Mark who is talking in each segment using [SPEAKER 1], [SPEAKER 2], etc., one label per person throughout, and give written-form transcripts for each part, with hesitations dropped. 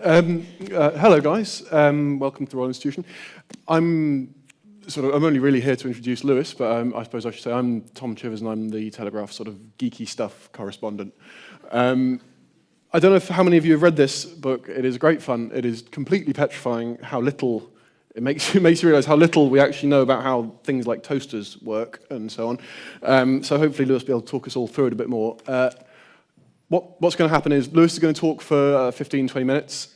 [SPEAKER 1] Hello, guys. Welcome to the Royal Institution. I'm only really here to introduce Lewis, but I suppose I should say I'm Tom Chivers, and I'm the Telegraph sort of geeky stuff correspondent. I don't know how many of you have read this book. It is great fun. It is completely petrifying how little it makes you realize how little we actually know about how things like toasters work and so on. So hopefully Lewis will be able to talk us all through it a bit more. What's going to happen is Lewis is going to talk for 15, 20 minutes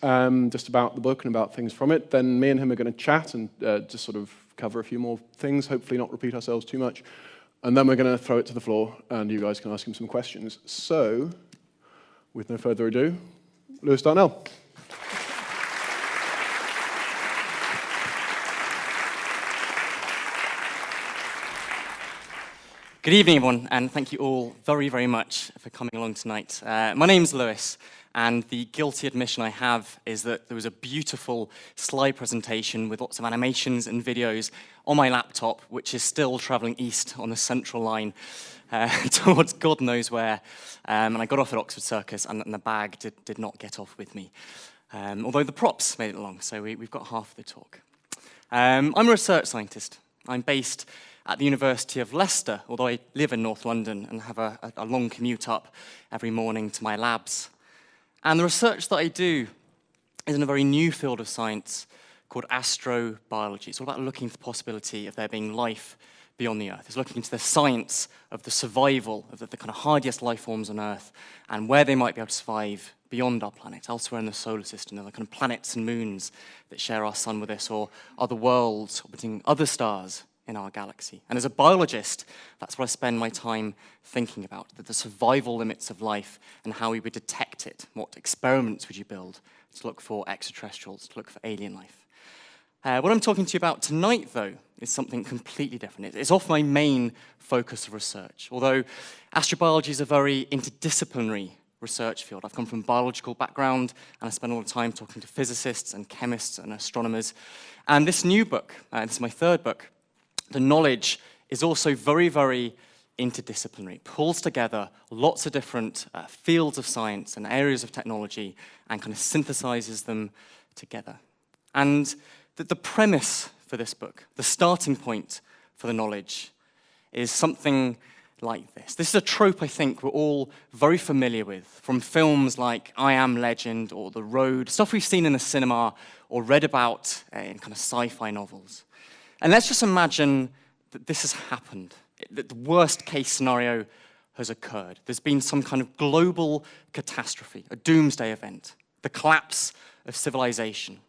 [SPEAKER 1] just about the book and about things from it. Then me and him are going to chat and just sort of cover a few more things, hopefully not repeat ourselves too much. And then we're going to throw it to the floor and you guys can ask him some questions. So, with no further ado, Lewis Darnell.
[SPEAKER 2] Good evening, everyone, and thank you all very, very much for coming along tonight. My name's Lewis, and the guilty admission I have is that there was a beautiful slide presentation with lots of animations and videos on my laptop, which is still travelling east on the Central Line towards God knows where. And I got off at Oxford Circus, and the bag did not get off with me. Although the props made it along, so we've got half of the talk. I'm a research scientist. I'm based at the University of Leicester, although I live in North London and have a long commute up every morning to my labs. And the research that I do is in a very new field of science called astrobiology. It's all about looking for the possibility of there being life beyond the Earth. It's looking into the science of the survival of the kind of hardiest life forms on Earth and where they might be able to survive beyond our planet, elsewhere in the solar system, the kind of planets and moons that share our sun with us, or other worlds orbiting other stars in our galaxy. And as a biologist, that's what I spend my time thinking about, the survival limits of life and how we would detect it. What experiments would you build to look for extraterrestrials, to look for alien life? What I'm talking to you about tonight, though, is something completely different. It's off my main focus of research, although astrobiology is a very interdisciplinary research field. I've come from a biological background, and I spend all the time talking to physicists and chemists and astronomers. And this new book, this is my third book, The Knowledge, is also very, very interdisciplinary. It pulls together lots of different fields of science and areas of technology and kind of synthesizes them together. And the premise for this book, the starting point for The Knowledge, is something like this. This is a trope I think we're all very familiar with from films like I Am Legend or The Road, stuff we've seen in the cinema or read about in kind of sci-fi novels. And let's just imagine that this has happened, that the worst case scenario has occurred. There's been some kind of global catastrophe, a doomsday event, the collapse of civilization.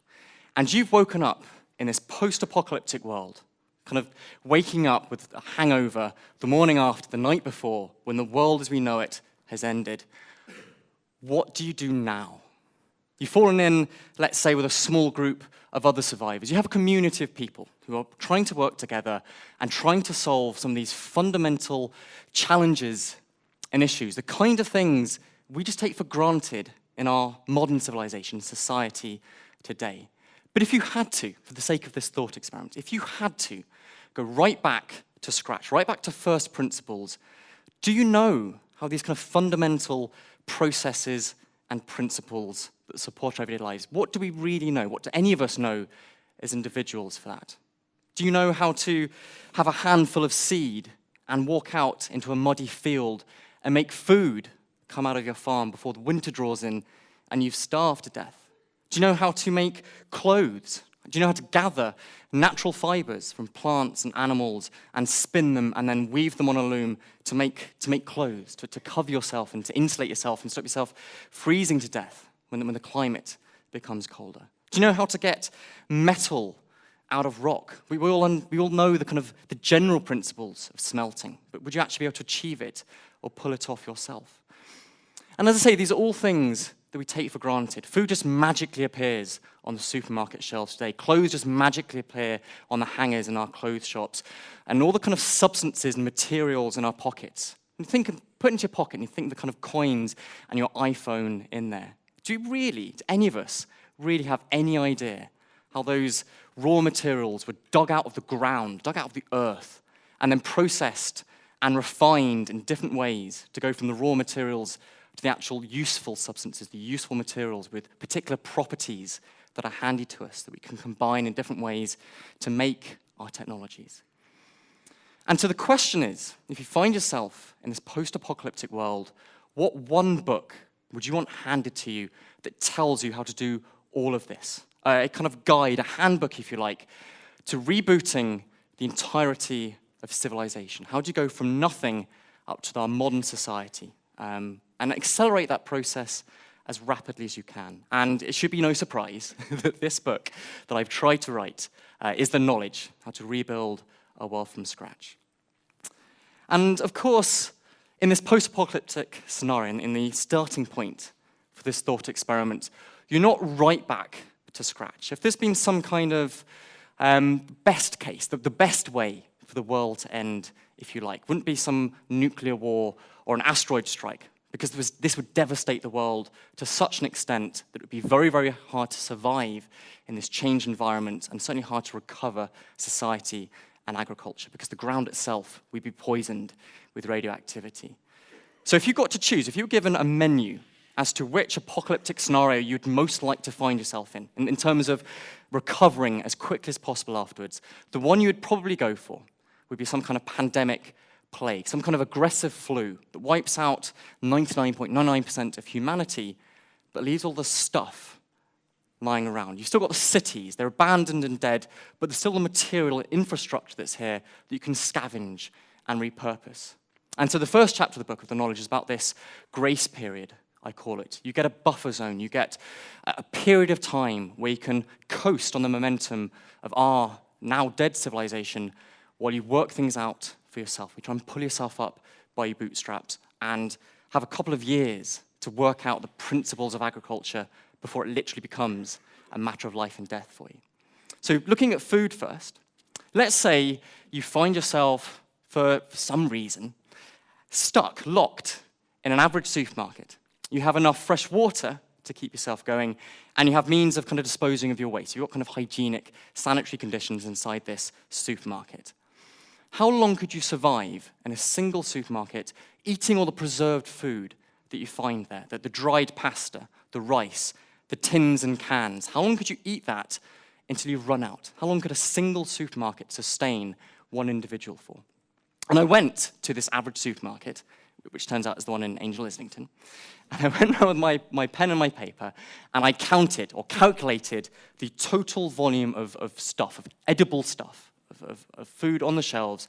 [SPEAKER 2] And you've woken up in this post-apocalyptic world, kind of waking up with a hangover the morning after, the night before, when the world as we know it has ended. What do you do now? You've fallen in, let's say, with a small group of other survivors. You have a community of people who are trying to work together and trying to solve some of these fundamental challenges and issues, the kind of things we just take for granted in our modern civilization, society today. But if you had to, for the sake of this thought experiment, if you had to go right back to scratch, right back to first principles, do you know how these kind of fundamental processes and principles that support our everyday lives, what do we really know? What do any of us know as individuals for that? Do you know how to have a handful of seed and walk out into a muddy field and make food come out of your farm before the winter draws in and you've starved to death? Do you know how to make clothes? Do you know how to gather natural fibers from plants and animals and spin them and then weave them on a loom to make clothes, to cover yourself and to insulate yourself and stop yourself freezing to death when the climate becomes colder? Do you know how to get metal out of rock? We all know the kind of the general principles of smelting, but would you actually be able to achieve it or pull it off yourself? And as I say, these are all things that we take for granted. Food just magically appears on the supermarket shelves today. Clothes just magically appear on the hangers in our clothes shops. And all the kind of substances and materials in our pockets. And put into your pocket and you think the kind of coins and your iPhone in there. Do any of us really have any idea how those raw materials were dug out of the ground, dug out of the earth, and then processed and refined in different ways to go from the raw materials to the actual useful substances, the useful materials with particular properties that are handy to us, that we can combine in different ways to make our technologies. And so the question is, if you find yourself in this post-apocalyptic world, what one book would you want handed to you that tells you how to do all of this? A kind of guide, a handbook, if you like, to rebooting the entirety of civilization. How do you go from nothing up to our modern society and accelerate that process as rapidly as you can? And it should be no surprise that this book that I've tried to write is The Knowledge, How to Rebuild a World from Scratch. And of course, in this post-apocalyptic scenario, in the starting point for this thought experiment, you're not right back to scratch. If there's been some kind of best case, the best way for the world to end, if you like, wouldn't be some nuclear war or an asteroid strike, because this would devastate the world to such an extent that it would be very, very hard to survive in this changed environment, and certainly hard to recover society and agriculture, because the ground itself would be poisoned with radioactivity. So if you got to choose, if you were given a menu as to which apocalyptic scenario you'd most like to find yourself in terms of recovering as quickly as possible afterwards, the one you would probably go for would be some kind of pandemic plague, some kind of aggressive flu that wipes out 99.99% of humanity, but leaves all the stuff lying around. You've still got the cities, they're abandoned and dead, but there's still the material infrastructure that's here that you can scavenge and repurpose. And so the first chapter of the book of The Knowledge is about this grace period, I call it. You get a buffer zone, you get a period of time where you can coast on the momentum of our now dead civilization while you work things out for yourself. You try and pull yourself up by your bootstraps and have a couple of years to work out the principles of agriculture before it literally becomes a matter of life and death for you. So looking at food first, let's say you find yourself, for some reason, stuck, locked in an average supermarket. You have enough fresh water to keep yourself going, and you have means of kind of disposing of your waste. You've got kind of hygienic, sanitary conditions inside this supermarket. How long could you survive in a single supermarket eating all the preserved food that you find there, the dried pasta, the rice, the tins and cans? How long could you eat that until you run out? How long could a single supermarket sustain one individual for? And I went to this average supermarket, which turns out is the one in Angel Islington. And I went around with my pen and my paper, and I counted or calculated the total volume of stuff, of edible stuff, of food on the shelves,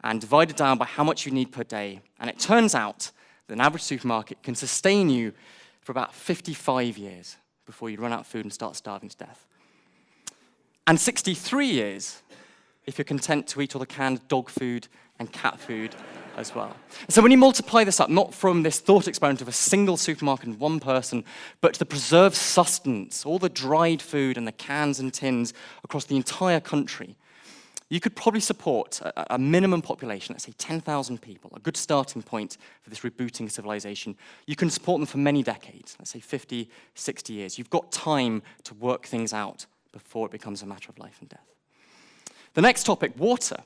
[SPEAKER 2] and divided down by how much you need per day. And it turns out that an average supermarket can sustain you for about 55 years before you run out of food and start starving to death. And 63 years if you're content to eat all the canned dog food and cat food as well. So when you multiply this up, not from this thought experiment of a single supermarket and one person, but to the preserved sustenance, all the dried food and the cans and tins across the entire country, you could probably support a minimum population, let's say 10,000 people, a good starting point for this rebooting civilization. You can support them for many decades, let's say 50, 60 years. You've got time to work things out before it becomes a matter of life and death. The next topic, water.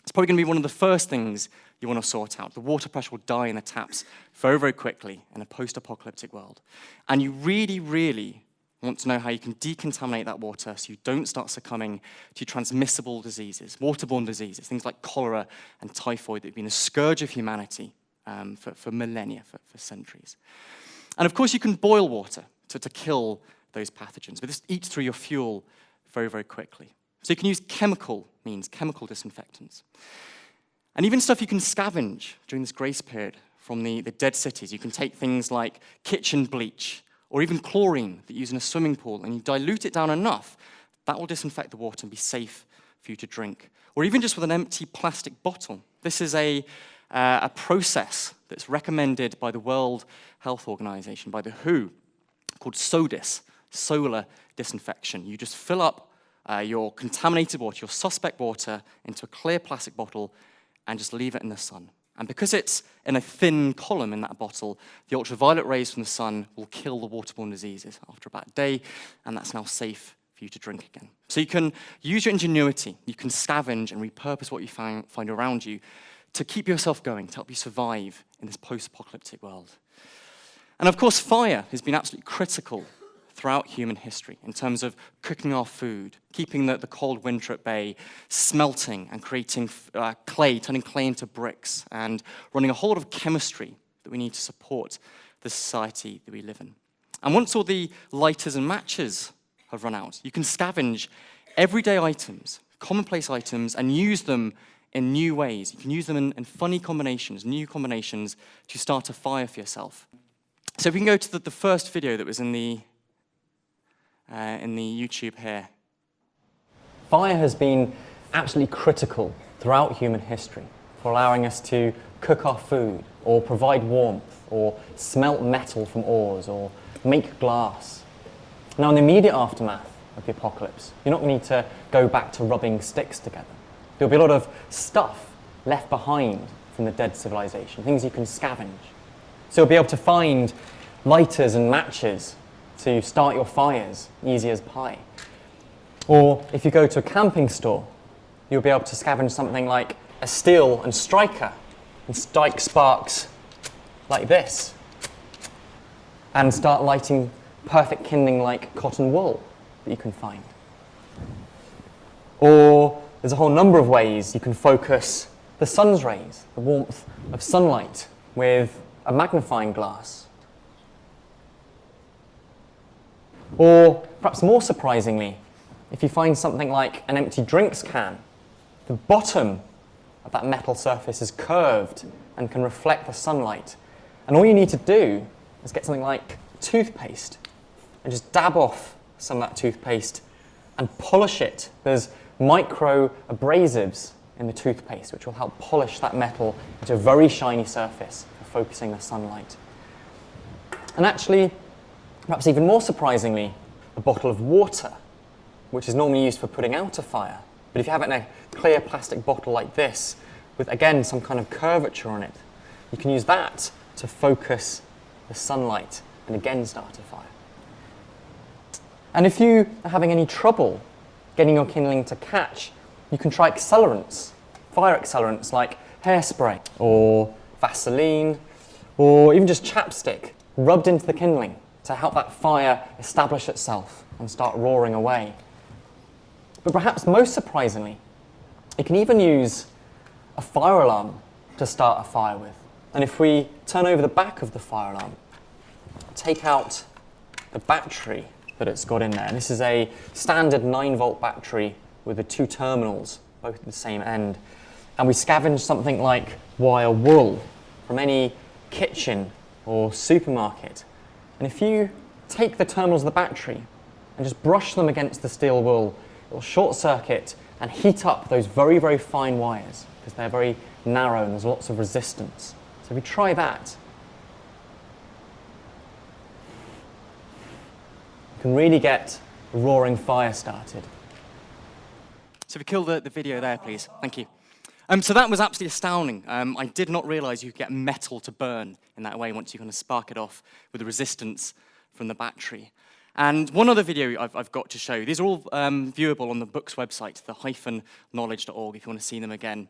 [SPEAKER 2] It's probably going to be one of the first things you want to sort out. The water pressure will die in the taps very, very quickly in a post-apocalyptic world. And you really, really want to know how you can decontaminate that water so you don't start succumbing to transmissible diseases, waterborne diseases, things like cholera and typhoid that have been a scourge of humanity for millennia, for centuries. And of course, you can boil water to kill those pathogens, but this eats through your fuel very, very quickly. So you can use chemical means, chemical disinfectants. And even stuff you can scavenge during this grace period from the dead cities. You can take things like kitchen bleach or even chlorine that you use in a swimming pool, and you dilute it down enough, that will disinfect the water and be safe for you to drink. Or even just with an empty plastic bottle. This is a process that's recommended by the World Health Organization, by the WHO, called SODIS, solar disinfection. You just fill up your contaminated water, your suspect water, into a clear plastic bottle and just leave it in the sun. And because it's in a thin column in that bottle, the ultraviolet rays from the sun will kill the waterborne diseases after about a day, and that's now safe for you to drink again. So you can use your ingenuity, you can scavenge and repurpose what you find around you to keep yourself going, to help you survive in this post-apocalyptic world. And of course, fire has been absolutely critical throughout human history in terms of cooking our food, keeping the cold winter at bay, smelting and creating clay, turning clay into bricks, and running a whole lot of chemistry that we need to support the society that we live in. And once all the lighters and matches have run out, you can scavenge everyday items, commonplace items, and use them in new ways. You can use them in funny combinations, new combinations, to start a fire for yourself. So if we can go to the first video that was in the YouTube here.
[SPEAKER 3] Fire has been absolutely critical throughout human history for allowing us to cook our food, or provide warmth, or smelt metal from ores, or make glass. Now, in the immediate aftermath of the apocalypse, you're not going to need to go back to rubbing sticks together. There'll be a lot of stuff left behind from the dead civilization, things you can scavenge. So you'll be able to find lighters and matches to start your fires, easy as pie. Or if you go to a camping store, you'll be able to scavenge something like a steel and striker and strike sparks like this, and start lighting perfect kindling like cotton wool that you can find. Or there's a whole number of ways you can focus the sun's rays, the warmth of sunlight, with a magnifying glass. Or perhaps more surprisingly, if you find something like an empty drinks can, the bottom of that metal surface is curved and can reflect the sunlight. And all you need to do is get something like toothpaste and just dab off some of that toothpaste and polish it. There's micro abrasives in the toothpaste which will help polish that metal into a very shiny surface for focusing the sunlight. And actually, perhaps even more surprisingly, a bottle of water, which is normally used for putting out a fire. But if you have it in a clear plastic bottle like this, with again some kind of curvature on it, you can use that to focus the sunlight and again start a fire. And if you are having any trouble getting your kindling to catch, you can try accelerants, fire accelerants like hairspray or Vaseline, or even just chapstick rubbed into the kindling to help that fire establish itself and start roaring away. But perhaps most surprisingly, you can even use a fire alarm to start a fire with. And if we turn over the back of the fire alarm, take out the battery that it's got in there. And this is a standard 9-volt battery with the 2 terminals, both at the same end. And we scavenge something like wire wool from any kitchen or supermarket. And if you take the terminals of the battery and just brush them against the steel wool, it will short circuit and heat up those very, very fine wires because they're very narrow and there's lots of resistance. So if we try that, you can really get a roaring fire started.
[SPEAKER 2] So if we kill the video there, please. Thank you. So that was absolutely astounding. I did not realize you could get metal to burn in that way once you kind of spark it off with the resistance from the battery. And one other video I've got to show you. These are all viewable on the book's website, the-knowledge.org, if you want to see them again.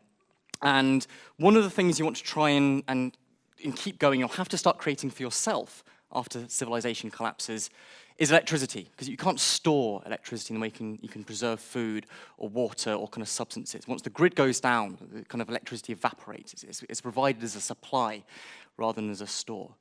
[SPEAKER 2] And one of the things you want to try and keep going, you'll have to start creating for yourself after civilization collapses, is electricity, because you can't store electricity in the way you can preserve food or water or kind of substances. Once the grid goes down, the kind of electricity evaporates. It's provided as a supply rather than as a store.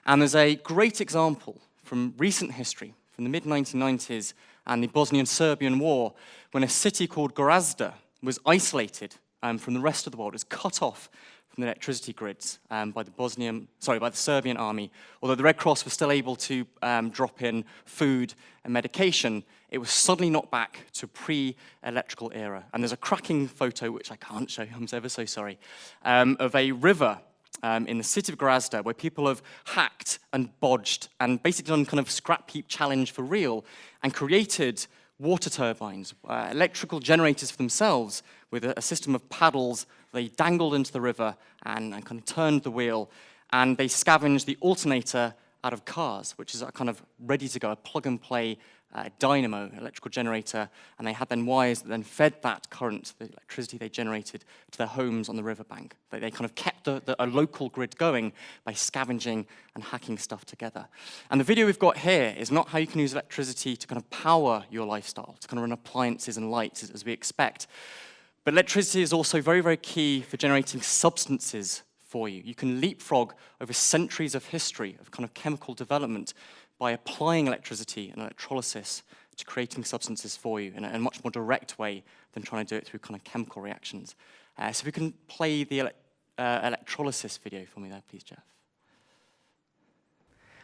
[SPEAKER 2] And there's a great example from recent history, from the mid-1990s and the Bosnian-Serbian War, when a city called Gorazda was isolated from the rest of the world. It was cut off from the electricity grids by the Serbian army. Although the Red Cross was still able to drop in food and medication, it was suddenly knocked back to pre-electrical era. And there's a cracking photo, which I can't show you, I'm ever so sorry, of a river in the city of Gorazda where people have hacked and bodged and basically done kind of scrap heap challenge for real and created water turbines, electrical generators for themselves with a system of paddles. They dangled into the river and kind of turned the wheel, and they scavenged the alternator out of cars, which is a kind of ready to go, a plug-and-play a dynamo, an electrical generator, and they had then wires that then fed that current, the electricity they generated, to their homes on the riverbank. They kind of kept a local grid going by scavenging and hacking stuff together. And the video we've got here is not how you can use electricity to kind of power your lifestyle, to kind of run appliances and lights as we expect. But electricity is also very, very key for generating substances for you. You can leapfrog over centuries of history of kind of chemical development by applying electricity and electrolysis to creating substances for you in a much more direct way than trying to do it through kind of chemical reactions. So if we can play the electrolysis video for me there, please, Jeff.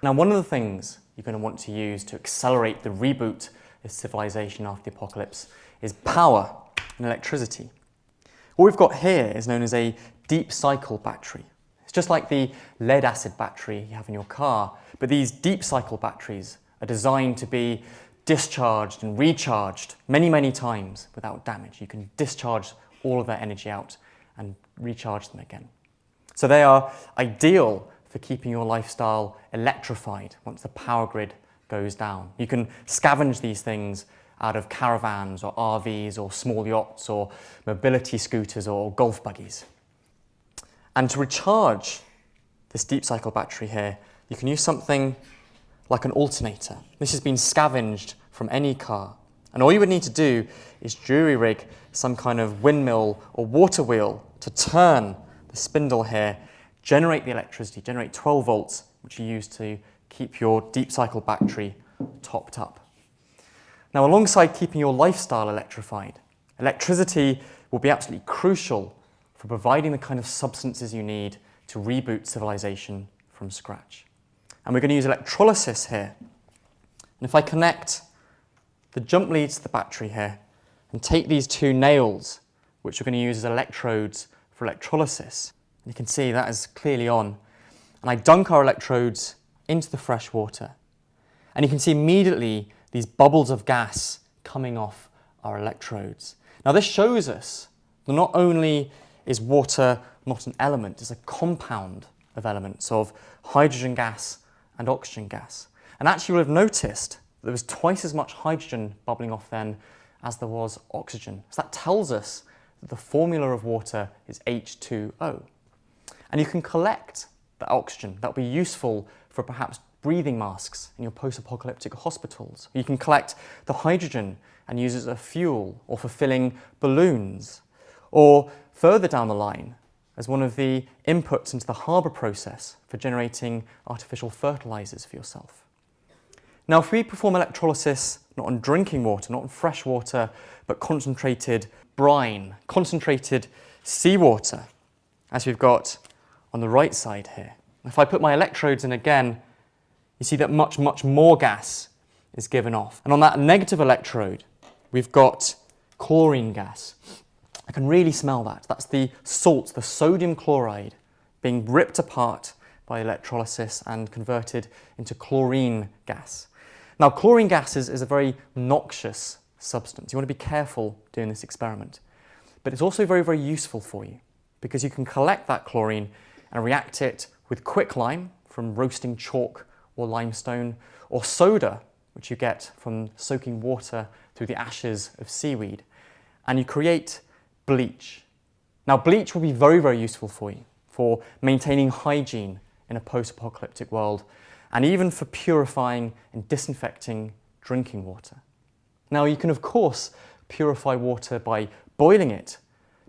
[SPEAKER 3] Now, one of the things you're going to want to use to accelerate the reboot of civilization after the apocalypse is power and electricity. What we've got here is known as a deep cycle battery. It's just like the lead acid battery you have in your car, but these deep cycle batteries are designed to be discharged and recharged many, many times without damage. You can discharge all of their energy out and recharge them again. So they are ideal for keeping your lifestyle electrified once the power grid goes down. You can scavenge these things out of caravans or RVs or small yachts or mobility scooters or golf buggies. And to recharge this deep cycle battery here, you can use something like an alternator. This has been scavenged from any car. And all you would need to do is jury-rig some kind of windmill or water wheel to turn the spindle here, generate the electricity, generate 12 volts, which you use to keep your deep cycle battery topped up. Now, alongside keeping your lifestyle electrified, electricity will be absolutely crucial for providing the kind of substances you need to reboot civilization from scratch. And we're going to use electrolysis here. And if I connect the jump leads to the battery here and take these two nails, which we're going to use as electrodes for electrolysis, you can see that is clearly on. And I dunk our electrodes into the fresh water. And you can see immediately these bubbles of gas coming off our electrodes. Now, this shows us that not only is water not an element, it's a compound of elements of hydrogen gas and oxygen gas. And actually, you'll have noticed there was twice as much hydrogen bubbling off then as there was oxygen. So that tells us that the formula of water is H2O. And you can collect that oxygen. That will be useful for perhaps breathing masks in your post-apocalyptic hospitals. You can collect the hydrogen and use it as a fuel or for filling balloons, or further down the line as one of the inputs into the harbour process for generating artificial fertilisers for yourself. Now, if we perform electrolysis not on drinking water, not on fresh water, but concentrated brine, concentrated seawater, as we've got on the right side here. If I put my electrodes in again, you see that much, much more gas is given off. And on that negative electrode, we've got chlorine gas. I can really smell that. That's the salt, the sodium chloride, being ripped apart by electrolysis and converted into chlorine gas. Now, chlorine gas is a very noxious substance. You want to be careful doing this experiment. But it's also very, very useful for you because you can collect that chlorine and react it with quicklime from roasting chalk or limestone, or soda, which you get from soaking water through the ashes of seaweed, and you create bleach. Now, bleach will be very, very useful for you for maintaining hygiene in a post-apocalyptic world, and even for purifying and disinfecting drinking water. Now, you can, of course, purify water by boiling it,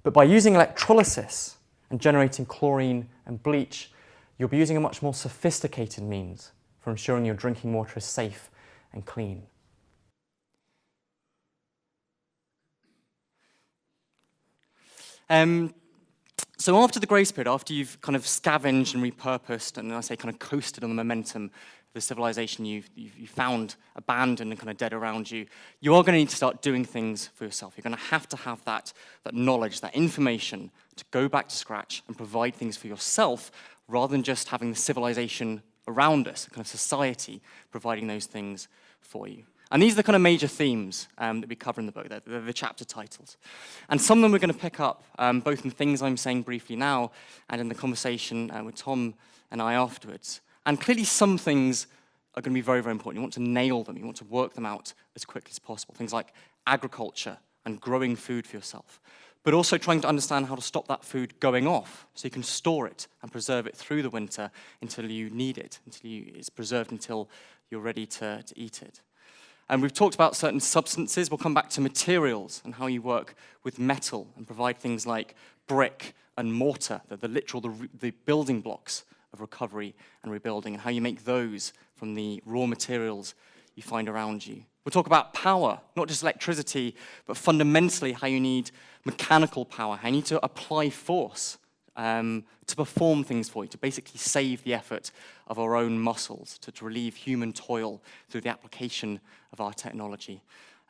[SPEAKER 3] but by using electrolysis and generating chlorine and bleach, you'll be using a much more sophisticated means for ensuring your drinking water is safe and clean.
[SPEAKER 2] So after the grace period, after you've kind of scavenged and repurposed, and I say kind of coasted on the momentum of the civilization you found abandoned and kind of dead around you, you are going to need to start doing things for yourself. You're going to have that knowledge, that information to go back to scratch and provide things for yourself rather than just having the civilization around us, kind of society, providing those things for you. And these are the kind of major themes that we cover in the book. They're the chapter titles. And some of them we're going to pick up, both in the things I'm saying briefly now and in the conversation with Tom and I afterwards. And clearly some things are going to be very, very important. You want to nail them. You want to work them out as quickly as possible. Things like agriculture and growing food for yourself, but also trying to understand how to stop that food going off so you can store it and preserve it through the winter until you need it, it's preserved until you're ready to eat it. And we've talked about certain substances. We'll come back to materials and how you work with metal and provide things like brick and mortar, the building blocks of recovery and rebuilding, and how you make those from the raw materials you find around you. We'll talk about power, not just electricity, but fundamentally how you need mechanical power, how you need to apply force to perform things for you, to basically save the effort of our own muscles, to relieve human toil through the application of our technology.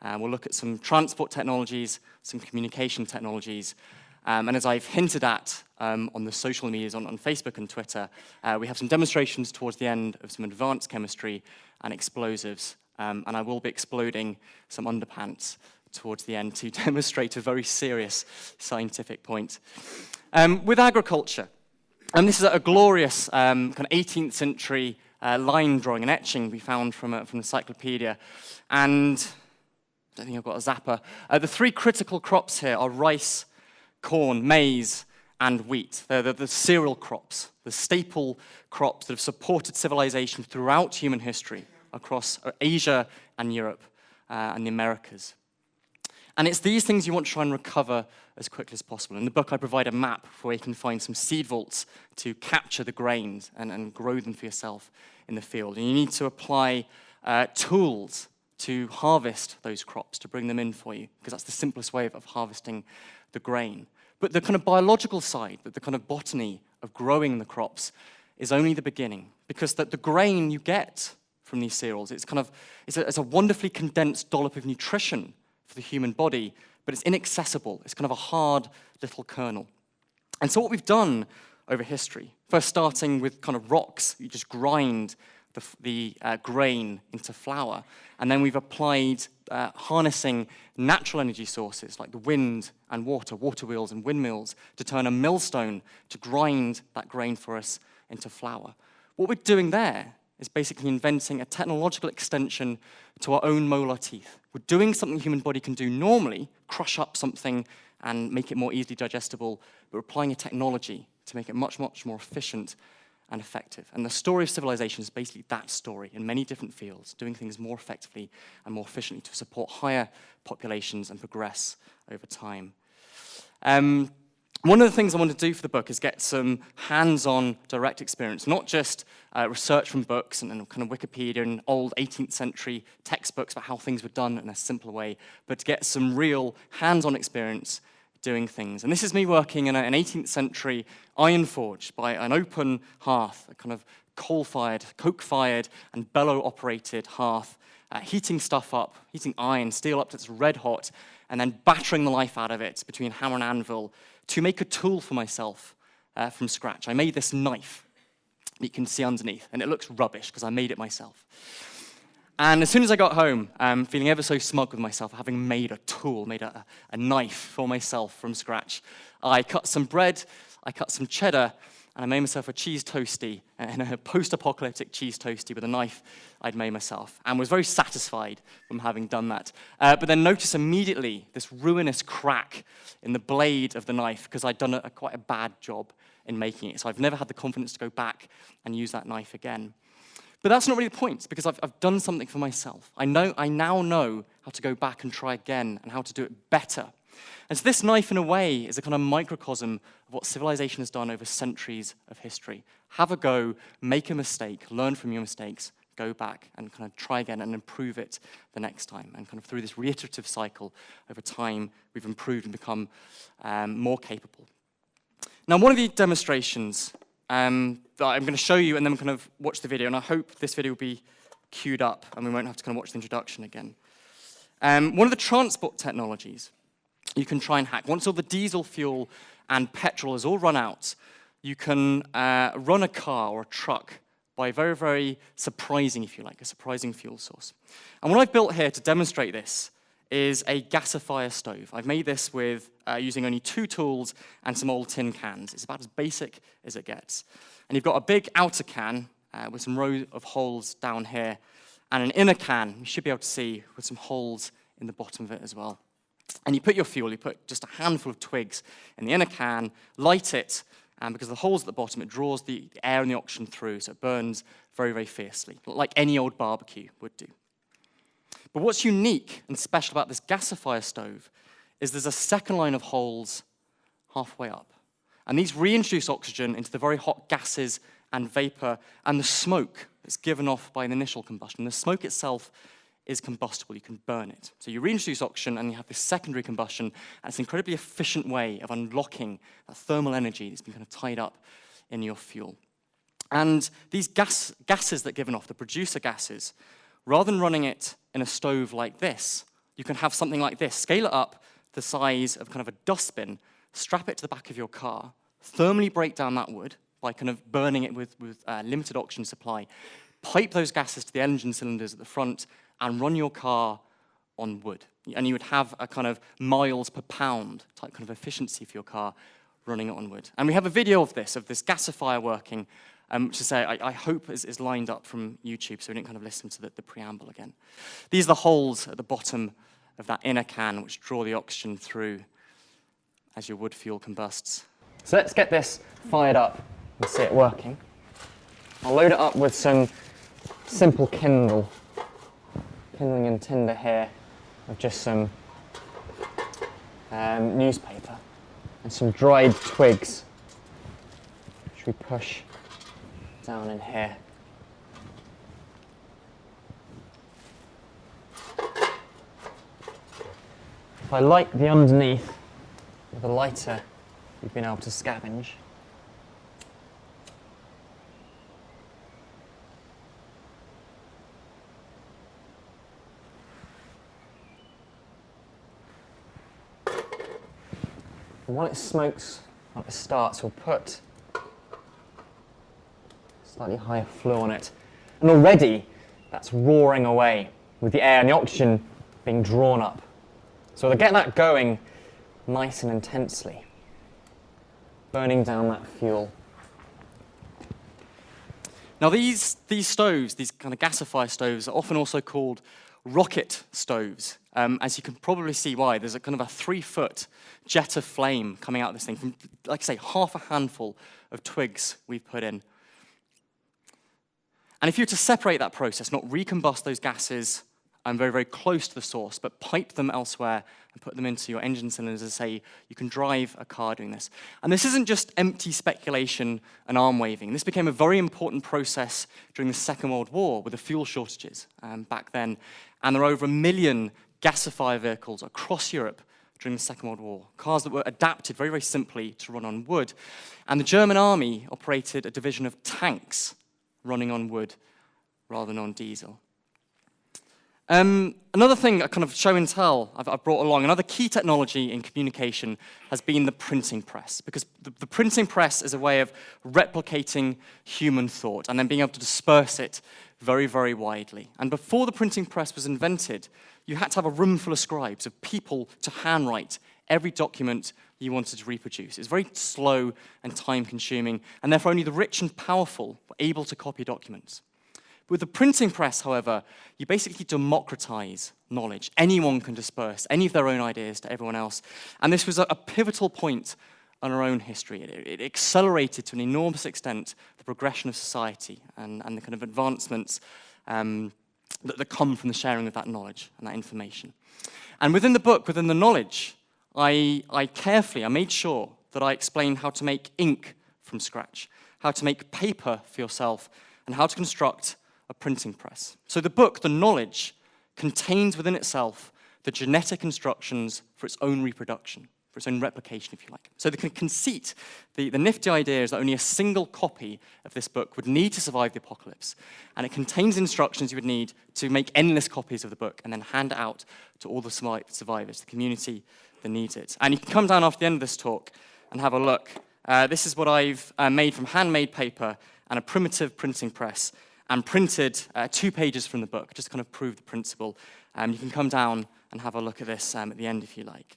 [SPEAKER 2] We'll look at some transport technologies, some communication technologies, and as I've hinted at on the social medias, on Facebook and Twitter, we have some demonstrations towards the end of some advanced chemistry and explosives, and I will be exploding some underpants towards the end to demonstrate a very serious scientific point. With agriculture, and this is a glorious kind of 18th century line drawing and etching we found from an encyclopedia, and I don't think I've got a zapper. The three critical crops here are rice, corn, maize, and wheat. They're the cereal crops, the staple crops that have supported civilization throughout human history across Asia and Europe and the Americas. And it's these things you want to try and recover as quickly as possible. In the book, I provide a map where you can find some seed vaults to capture the grains and grow them for yourself in the field. And you need to apply tools to harvest those crops, to bring them in for you, because that's the simplest way of harvesting the grain. But the kind of biological side, the kind of botany of growing the crops, is only the beginning, because the grain you get from these cereals, it's a wonderfully condensed dollop of nutrition for the human body, but it's inaccessible. It's kind of a hard little kernel. And so what we've done over history, first starting with kind of rocks, you just grind the grain into flour, and then we've applied harnessing natural energy sources like the wind and water wheels and windmills to turn a millstone to grind that grain for us into flour. What we're doing there is basically inventing a technological extension to our own molar teeth. We're doing something the human body can do normally, crush up something and make it more easily digestible, but we're applying a technology to make it much, much more efficient and effective. And the story of civilization is basically that story in many different fields, doing things more effectively and more efficiently to support higher populations and progress over time. One of the things I want to do for the book is get some hands-on direct experience, not just research from books and kind of Wikipedia and old 18th century textbooks about how things were done in a simpler way, but to get some real hands-on experience doing things. And this is me working in an 18th century iron forge by an open hearth, a kind of coal-fired, coke-fired, and bellow-operated hearth, heating stuff up, heating iron, steel up to it's red hot, and then battering the life out of it between hammer and anvil to make a tool for myself from scratch. I made this knife that you can see underneath, and it looks rubbish because I made it myself. And as soon as I got home, feeling ever so smug with myself, having made a tool, made a knife for myself from scratch, I cut some bread, I cut some cheddar, and I made myself a cheese toastie, and a post-apocalyptic cheese toastie with a knife I'd made myself, and was very satisfied from having done that. But then noticed immediately this ruinous crack in the blade of the knife, because I'd done quite a bad job in making it. So I've never had the confidence to go back and use that knife again. But that's not really the point, because I've done something for myself. I now know how to go back and try again, and how to do it better. And so this knife, in a way, is a kind of microcosm of what civilization has done over centuries of history. Have a go, make a mistake, learn from your mistakes, go back and kind of try again and improve it the next time. And kind of through this reiterative cycle over time, we've improved and become more capable. Now, one of the demonstrations that I'm going to show you, and then we'll kind of watch the video, and I hope this video will be queued up and we won't have to kind of watch the introduction again. One of the transport technologies you can try and hack. Once all the diesel fuel and petrol is all run out, you can run a car or a truck by very, very surprising, if you like, a surprising fuel source. And what I've built here to demonstrate this is a gasifier stove. I've made this with using only 2 tools and some old tin cans. It's about as basic as it gets. And you've got a big outer can with some row of holes down here, and an inner can, you should be able to see, with some holes in the bottom of it as well. And you put your fuel, you put just a handful of twigs in the inner can, light it, and because of the holes at the bottom, it draws the air and the oxygen through, so it burns very, very fiercely, like any old barbecue would do. But what's unique and special about this gasifier stove is there's a second line of holes halfway up. And these reintroduce oxygen into the very hot gases and vapor and the smoke that's given off by an initial combustion. The smoke itself is combustible, you can burn it. So you reintroduce oxygen and you have this secondary combustion, and it's an incredibly efficient way of unlocking that thermal energy that's been kind of tied up in your fuel. And these gases that are given off, the producer gases, rather than running it in a stove like this, you can have something like this. Scale it up to the size of kind of a dustbin, strap it to the back of your car, thermally break down that wood by kind of burning it with limited oxygen supply, pipe those gases to the engine cylinders at the front, and run your car on wood. And you would have a kind of miles per pound type kind of efficiency for your car running it on wood. And we have a video of this gasifier working, which is, I hope is lined up from YouTube, so we didn't kind of listen to the preamble again. These are the holes at the bottom of that inner can which draw the oxygen through as your wood fuel combusts.
[SPEAKER 3] So let's get this fired up and see it working. I'll load it up with some simple kindling and tinder here, with just some newspaper and some dried twigs, which we push down in here. If I light the underneath with a lighter, you've been able to scavenge. And while it smokes at the start, so we'll put slightly higher flow on it. And already that's roaring away with the air and the oxygen being drawn up. So to get that going nice and intensely, burning down that fuel.
[SPEAKER 2] Now these stoves, these kind of gasifier stoves, are often also called rocket stoves. As you can probably see why, there's a kind of a 3-foot jet of flame coming out of this thing from, like I say, half a handful of twigs we've put in. And if you were to separate that process, not recombust those gases very, very close to the source, but pipe them elsewhere and put them into your engine cylinders, as I say, you can drive a car doing this. And this isn't just empty speculation and arm waving. This became a very important process during the Second World War with the fuel shortages back then. And there are over 1 million gasifier vehicles across Europe during the Second World War, cars that were adapted very, very simply to run on wood. And the German army operated a division of tanks running on wood rather than on diesel. Another thing, a kind of show and tell I've brought along, another key technology in communication has been the printing press, because the printing press is a way of replicating human thought and then being able to disperse it very, very widely. And before the printing press was invented, you had to have a room full of scribes, of people to handwrite every document you wanted to reproduce. It's very slow and time-consuming, and therefore only the rich and powerful were able to copy documents. With the printing press, however, you basically democratize knowledge. Anyone can disperse any of their own ideas to everyone else. And this was a pivotal point in our own history. It accelerated to an enormous extent the progression of society and the kind of advancements that come from the sharing of that knowledge and that information. And within the book, within the knowledge, I made sure that I explained how to make ink from scratch, how to make paper for yourself, and how to construct a printing press. So the book, The Knowledge, contains within itself the genetic instructions for its own reproduction, for its own replication, if you like. So the conceit, the nifty idea is that only a single copy of this book would need to survive the apocalypse, and it contains instructions you would need to make endless copies of the book and then hand it out to all the survivors, the community that needs it. And you can come down after the end of this talk and have a look. This is what I've made from handmade paper and a primitive printing press, and printed 2 pages from the book, just to kind of prove the principle. You can come down and have a look at this at the end if you like.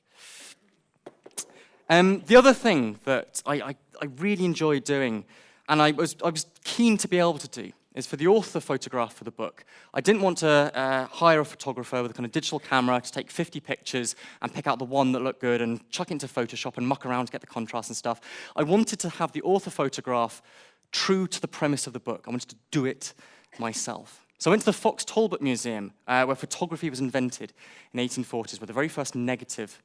[SPEAKER 2] The other thing that I really enjoyed doing, and I was keen to be able to do, is for the author photograph for the book. I didn't want to hire a photographer with a kind of digital camera to take 50 pictures and pick out the one that looked good and chuck it into Photoshop and muck around to get the contrast and stuff. I wanted to have the author photograph true to the premise of the book. I wanted to do it myself. So I went to the Fox Talbot Museum, where photography was invented in the 1840s, where the very first negative,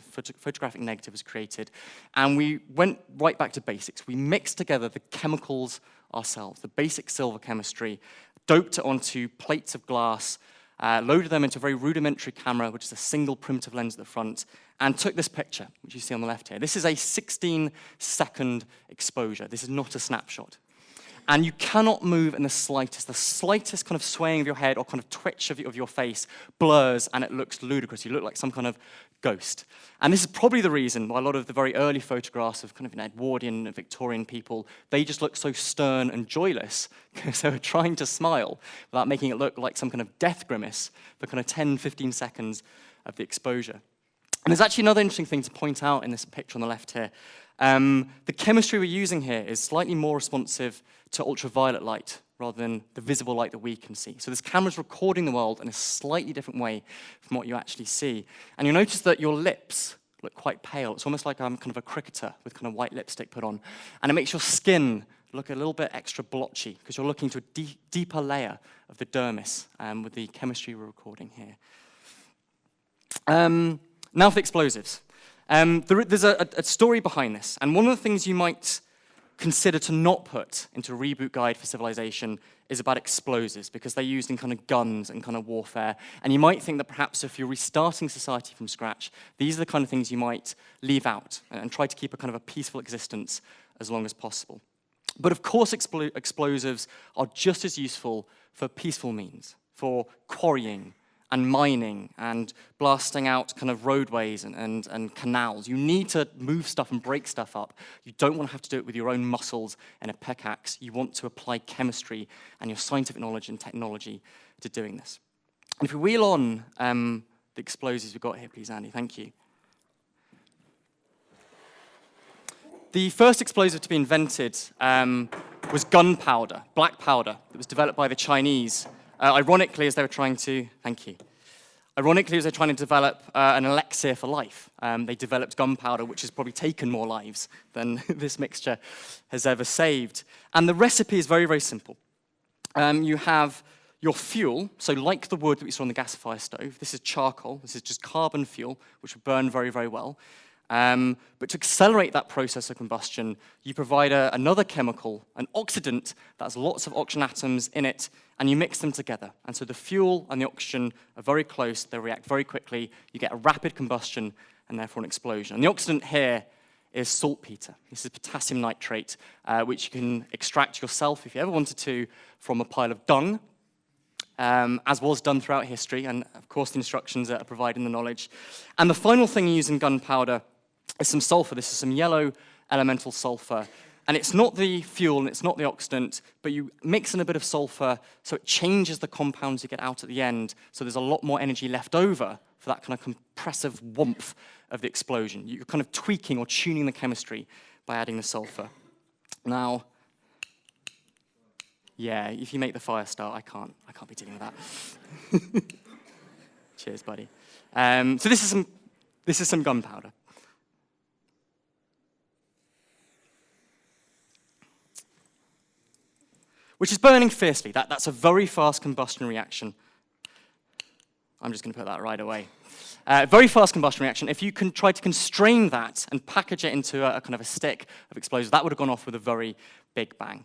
[SPEAKER 2] photographic negative was created. And we went right back to basics. We mixed together the chemicals ourselves, the basic silver chemistry, doped it onto plates of glass, loaded them into a very rudimentary camera, which is a single primitive lens at the front, and took this picture, which you see on the left here. This is a 16-second exposure. This is not a snapshot. And you cannot move in the slightest. The slightest kind of swaying of your head or kind of twitch of your face blurs, and it looks ludicrous. You look like some kind of ghost. And this is probably the reason why a lot of the very early photographs of kind of Edwardian and Victorian people, they just look so stern and joyless because they were trying to smile without making it look like some kind of death grimace for kind of 10, 15 seconds of the exposure. And there's actually another interesting thing to point out in this picture on the left here. The chemistry we're using here is slightly more responsive to ultraviolet light rather than the visible light that we can see. So this camera's recording the world in a slightly different way from what you actually see. And you'll notice that your lips look quite pale. It's almost like I'm kind of a cricketer with kind of white lipstick put on. And it makes your skin look a little bit extra blotchy because you're looking to a deeper layer of the dermis with the chemistry we're recording here. Now for the explosives. There's a story behind this, and one of the things you might consider to not put into a reboot guide for Civilization is about explosives, because they're used in kind of guns and kind of warfare, and you might think that perhaps if you're restarting society from scratch, these are the kind of things you might leave out and try to keep a kind of a peaceful existence as long as possible. But of course explosives are just as useful for peaceful means, for quarrying, and mining, and blasting out kind of roadways and canals. You need to move stuff and break stuff up. You don't want to have to do it with your own muscles and a pickaxe. You want to apply chemistry and your scientific knowledge and technology to doing this. And if we wheel on the explosives we've got here, please, Andy, thank you. The first explosive to be invented was gunpowder, black powder, that was developed by the Chinese. Ironically, as they were trying to, thank you. Ironically, as they're trying to develop an elixir for life, they developed gunpowder, which has probably taken more lives than this mixture has ever saved. And the recipe is very, very simple. You have your fuel, so like the wood that we saw on the gasifier stove, this is charcoal, this is just carbon fuel, which will burn very, very well. But to accelerate that process of combustion, you provide another chemical, an oxidant, that has lots of oxygen atoms in it, and you mix them together. And so the fuel and the oxygen are very close, they react very quickly, you get a rapid combustion, and therefore an explosion. And the oxidant here is saltpeter. This is potassium nitrate, which you can extract yourself, if you ever wanted to, from a pile of dung, as was done throughout history, and of course the instructions are providing the knowledge. And the final thing you use in gunpowder is some sulfur. This is some yellow elemental sulfur. And it's not the fuel and it's not the oxidant, but you mix in a bit of sulfur so it changes the compounds you get out at the end, so there's a lot more energy left over for that kind of compressive warmth of the explosion. You're kind of tweaking or tuning the chemistry by adding the sulfur. Now, yeah, if you make the fire start, I can't be dealing with that. Cheers, buddy. So this is some gunpowder. Which is burning fiercely. That's a very fast combustion reaction. I'm just going to put that right away. Very fast combustion reaction. If you can try to constrain that and package it into a kind of a stick of explosives, that would have gone off with a very big bang.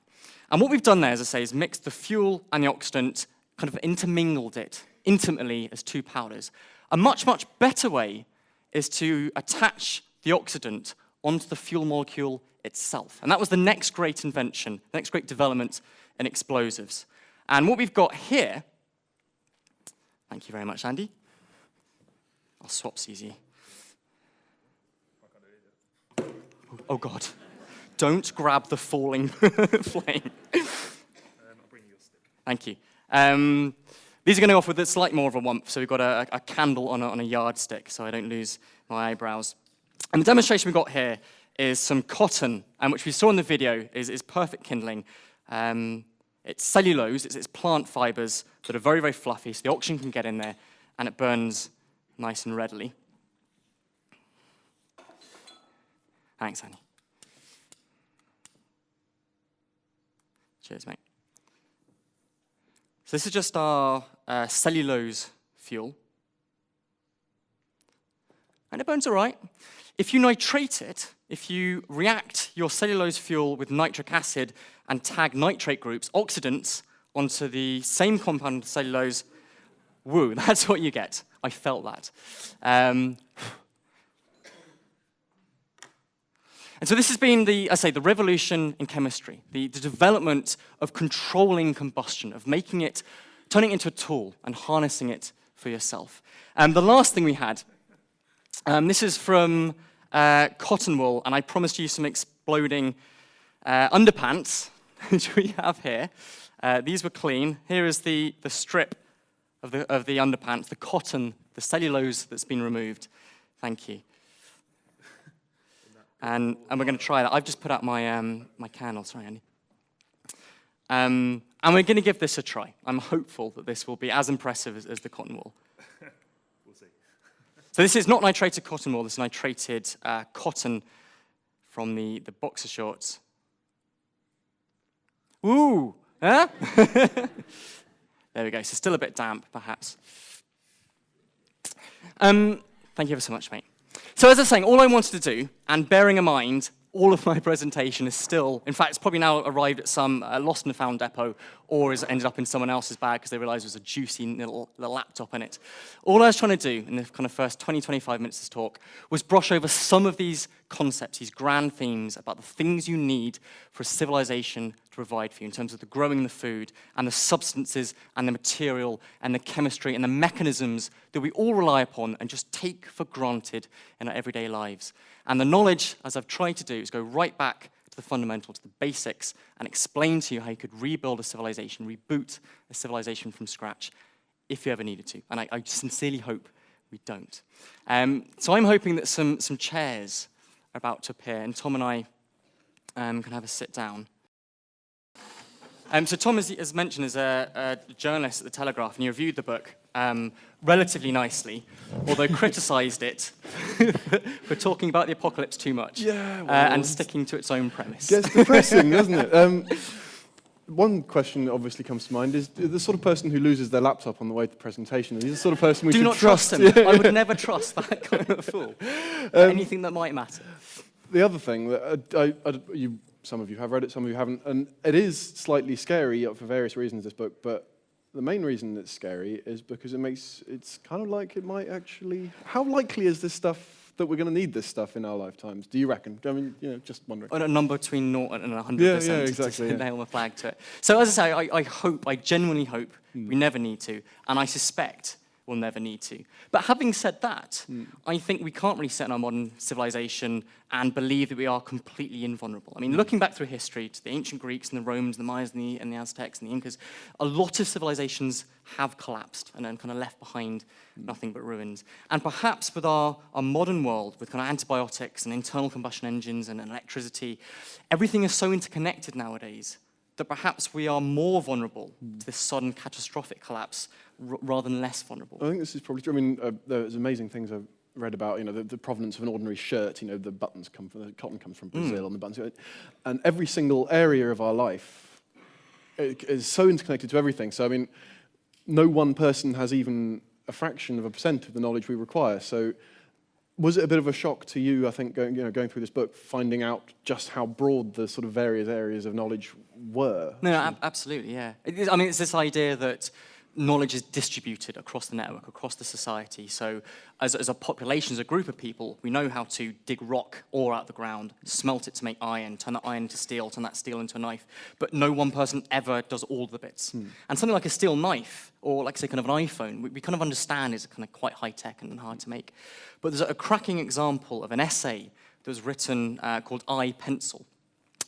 [SPEAKER 2] And what we've done there, as I say, is mixed the fuel and the oxidant, kind of intermingled it intimately as two powders. A much, much better way is to attach the oxidant onto the fuel molecule itself. And that was the next great invention, the next great development in explosives. And what we've got here, thank you very much, Andy. I'll swap CZ. Oh, God. Don't grab the falling flame.
[SPEAKER 4] I'll bring you your stick.
[SPEAKER 2] Thank you. These are going to go off with a slightly more of a wump, so we've got a candle on a yardstick so I don't lose my eyebrows. And the demonstration we've got here is some cotton, which we saw in the video is perfect kindling. It's cellulose, it's plant fibers that are very, very fluffy, so the oxygen can get in there, and it burns nice and readily. Thanks, Annie. Cheers, mate. So this is just our cellulose fuel. And it burns all right. If you nitrate it, if you react your cellulose fuel with nitric acid and tag nitrate groups, oxidants, onto the same compound cellulose, woo, that's what you get. I felt that. And so this has been the revolution in chemistry, the development of controlling combustion, of making it, turning it into a tool and harnessing it for yourself. The last thing we had, this is from cotton wool, and I promised you some exploding underpants, which we have here. These were clean. Here is the strip of the underpants, the cotton, the cellulose that's been removed. Thank you. And we're going to try that. I've just put out my my candle. Sorry, Andy. And we're going to give this a try. I'm hopeful that this will be as impressive as the cotton wool.
[SPEAKER 4] We'll see.
[SPEAKER 2] So this is not nitrated cotton wool. This is nitrated cotton from the boxer shorts. Ooh, huh? There we go. So still a bit damp, perhaps. Thank you ever so much, mate. So as I was saying, all I wanted to do, and bearing in mind, all of my presentation is still, in fact, it's probably now arrived at some lost and found depot, or has ended up in someone else's bag because they realized there was a juicy little laptop in it. All I was trying to do in the kind of first 20, 25 minutes of this talk was brush over some of these concepts, these grand themes about the things you need for a civilization to provide for you in terms of the growing the food and the substances and the material and the chemistry and the mechanisms that we all rely upon and just take for granted in our everyday lives. And the knowledge, as I've tried to do, is go right back to the fundamentals, to the basics, and explain to you how you could rebuild a civilization, reboot a civilization from scratch, if you ever needed to. And I sincerely hope we don't. So I'm hoping that some chairs are about to appear, and Tom and I can have a sit down. So Tom, as mentioned, is a journalist at The Telegraph, and he reviewed the book relatively nicely, although criticised it for talking about the apocalypse too much and sticking to its own premise.
[SPEAKER 1] Gets depressing, doesn't it? One question that obviously comes to mind is the sort of person who loses their laptop on the way to the presentation. Is he the sort of person we
[SPEAKER 2] Do
[SPEAKER 1] should
[SPEAKER 2] not trust him.
[SPEAKER 1] Yeah.
[SPEAKER 2] I would never trust that kind of fool. Anything that might matter.
[SPEAKER 1] The other thing that some of you have read it, some of you haven't, and it is slightly scary for various reasons, this book, but the main reason it's scary is because it's kind of like it might actually, how likely is this stuff that we're going to need this stuff in our lifetimes? Do you reckon? I mean, just wondering.
[SPEAKER 2] On a number between 0 and 100%.
[SPEAKER 1] Yeah, exactly.
[SPEAKER 2] To nail my flag to it. So as I say, I genuinely hope we never need to, and I suspect we'll never need to. But having said that, I think we can't really sit in our modern civilization and believe that we are completely invulnerable. I mean, looking back through history to the ancient Greeks and the Romans, the Mayas and the Aztecs and the Incas, a lot of civilizations have collapsed and then kind of left behind nothing but ruins. And perhaps with our modern world, with kind of antibiotics and internal combustion engines and electricity, everything is so interconnected nowadays that perhaps we are more vulnerable to this sudden catastrophic collapse rather than less vulnerable.
[SPEAKER 1] I think this is probably true. I mean, there's amazing things I've read about, the provenance of an ordinary shirt, the buttons come from, the cotton comes from Brazil and the buttons, and every single area of our life is so interconnected to everything. So, I mean, no one person has even a fraction of a percent of the knowledge we require. So, was it a bit of a shock to you, I think, going through this book, finding out just how broad the sort of various areas of knowledge were?
[SPEAKER 2] No, absolutely, yeah. I mean, it's this idea that knowledge is distributed across the network, across the society. So as a population, as a group of people, we know how to dig rock ore out of the ground, smelt it to make iron, turn that iron into steel, turn that steel into a knife. But no one person ever does all the bits. And something like a steel knife, or like, say, kind of an iPhone, we kind of understand is kind of quite high-tech and hard to make. But there's a cracking example of an essay that was written called iPencil.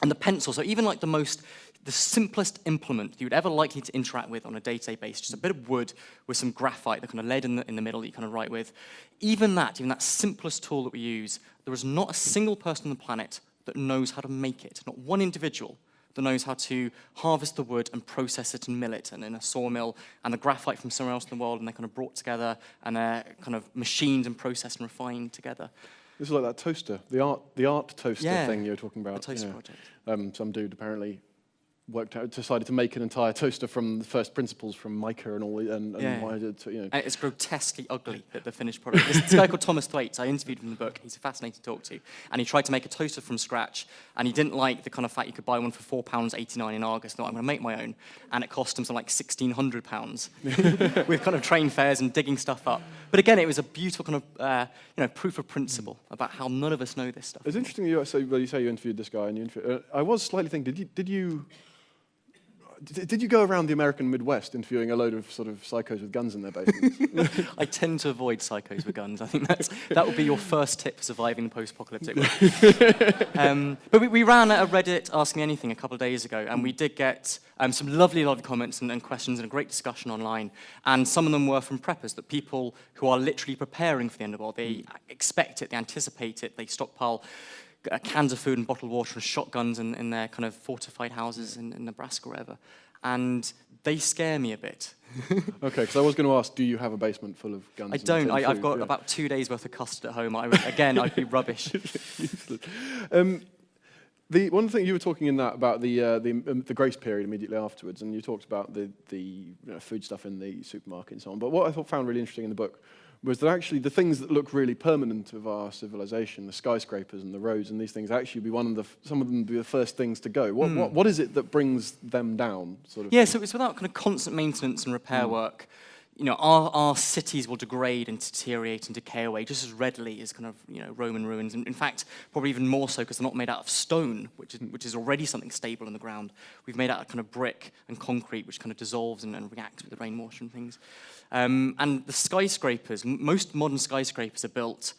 [SPEAKER 2] And the pencil, so even like the simplest implement you would ever likely to interact with on a day-to-day basis, just a bit of wood with some graphite, the kind of lead in the middle that you kind of write with, even that simplest tool that we use, there is not a single person on the planet that knows how to make it, not one individual. that knows how to harvest the wood and process it and mill it and in a sawmill, and the graphite from somewhere else in the world, and they're kind of brought together and they're kind of machined and processed and refined together.
[SPEAKER 1] This is like that toaster, the art toaster
[SPEAKER 2] Yeah,
[SPEAKER 1] thing you were talking about.
[SPEAKER 2] the toaster
[SPEAKER 1] yeah.
[SPEAKER 2] project.
[SPEAKER 1] Some dude apparently decided to make an entire toaster from the first principles from mica and all, and
[SPEAKER 2] Yeah.
[SPEAKER 1] why did you know.
[SPEAKER 2] And it's grotesquely ugly, the finished product. This guy called Thomas Thwaites, I interviewed him in the book. He's fascinating to talk to. And he tried to make a toaster from scratch, and he didn't like the kind of fact you could buy one for £4.89 in Argos. No, I'm going to make my own. And it cost him something like £1,600 with kind of train fares and digging stuff up. But again, it was a beautiful kind of proof of principle about how none of us know this stuff.
[SPEAKER 1] It's interesting you say you interviewed this guy, and I was slightly thinking, did you go around the American Midwest interviewing a load of sort of psychos with guns in their basements?
[SPEAKER 2] I tend to avoid psychos with guns. I think that would be your first tip for surviving the post-apocalyptic world. But we ran a Reddit Ask Me Anything a couple of days ago, and we did get some lovely comments and questions and a great discussion online. And some of them were from preppers, that people who are literally preparing for the end of the world. They expect it, they anticipate it, they stockpile cans of food and bottled water and shotguns in their kind of fortified houses in Nebraska or wherever. And they scare me a bit.
[SPEAKER 1] Okay, because I was going to ask, do you have a basement full of guns?
[SPEAKER 2] I don't.
[SPEAKER 1] and
[SPEAKER 2] I've
[SPEAKER 1] food?
[SPEAKER 2] got
[SPEAKER 1] Yeah.
[SPEAKER 2] about 2 days worth of custard at home. I'd be rubbish.
[SPEAKER 1] One thing you were talking in that about the grace period immediately afterwards, and you talked about the food stuff in the supermarket and so on. But what I found really interesting in the book was that actually the things that look really permanent of our civilization, the skyscrapers and the roads and these things, actually be some of them be the first things to go. What is it that brings them down? Sort of.
[SPEAKER 2] Yeah, so it's without kind of constant maintenance and repair work. Our cities will degrade and deteriorate and decay away just as readily as kind of Roman ruins. And in fact, probably even more so because they're not made out of stone, which is already something stable in the ground. We've made out of kind of brick and concrete, which kind of dissolves and reacts with the rainwater and things. And the skyscrapers, most modern skyscrapers are built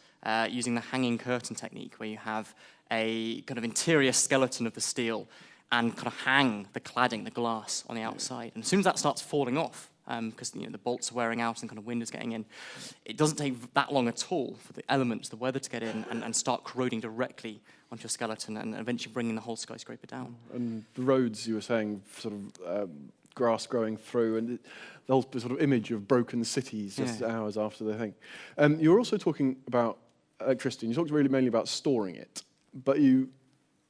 [SPEAKER 2] using the hanging curtain technique, where you have a kind of interior skeleton of the steel and kind of hang the cladding, the glass, on the outside. And as soon as that starts falling off, because the bolts are wearing out and kind of wind is getting in, it doesn't take that long at all for the elements, the weather to get in and start corroding directly onto your skeleton and eventually bringing the whole skyscraper down.
[SPEAKER 1] And the roads, you were saying, sort of grass growing through, and the whole sort of image of broken cities just hours after the thing. You were also talking about electricity, and you talked really mainly about storing it. But one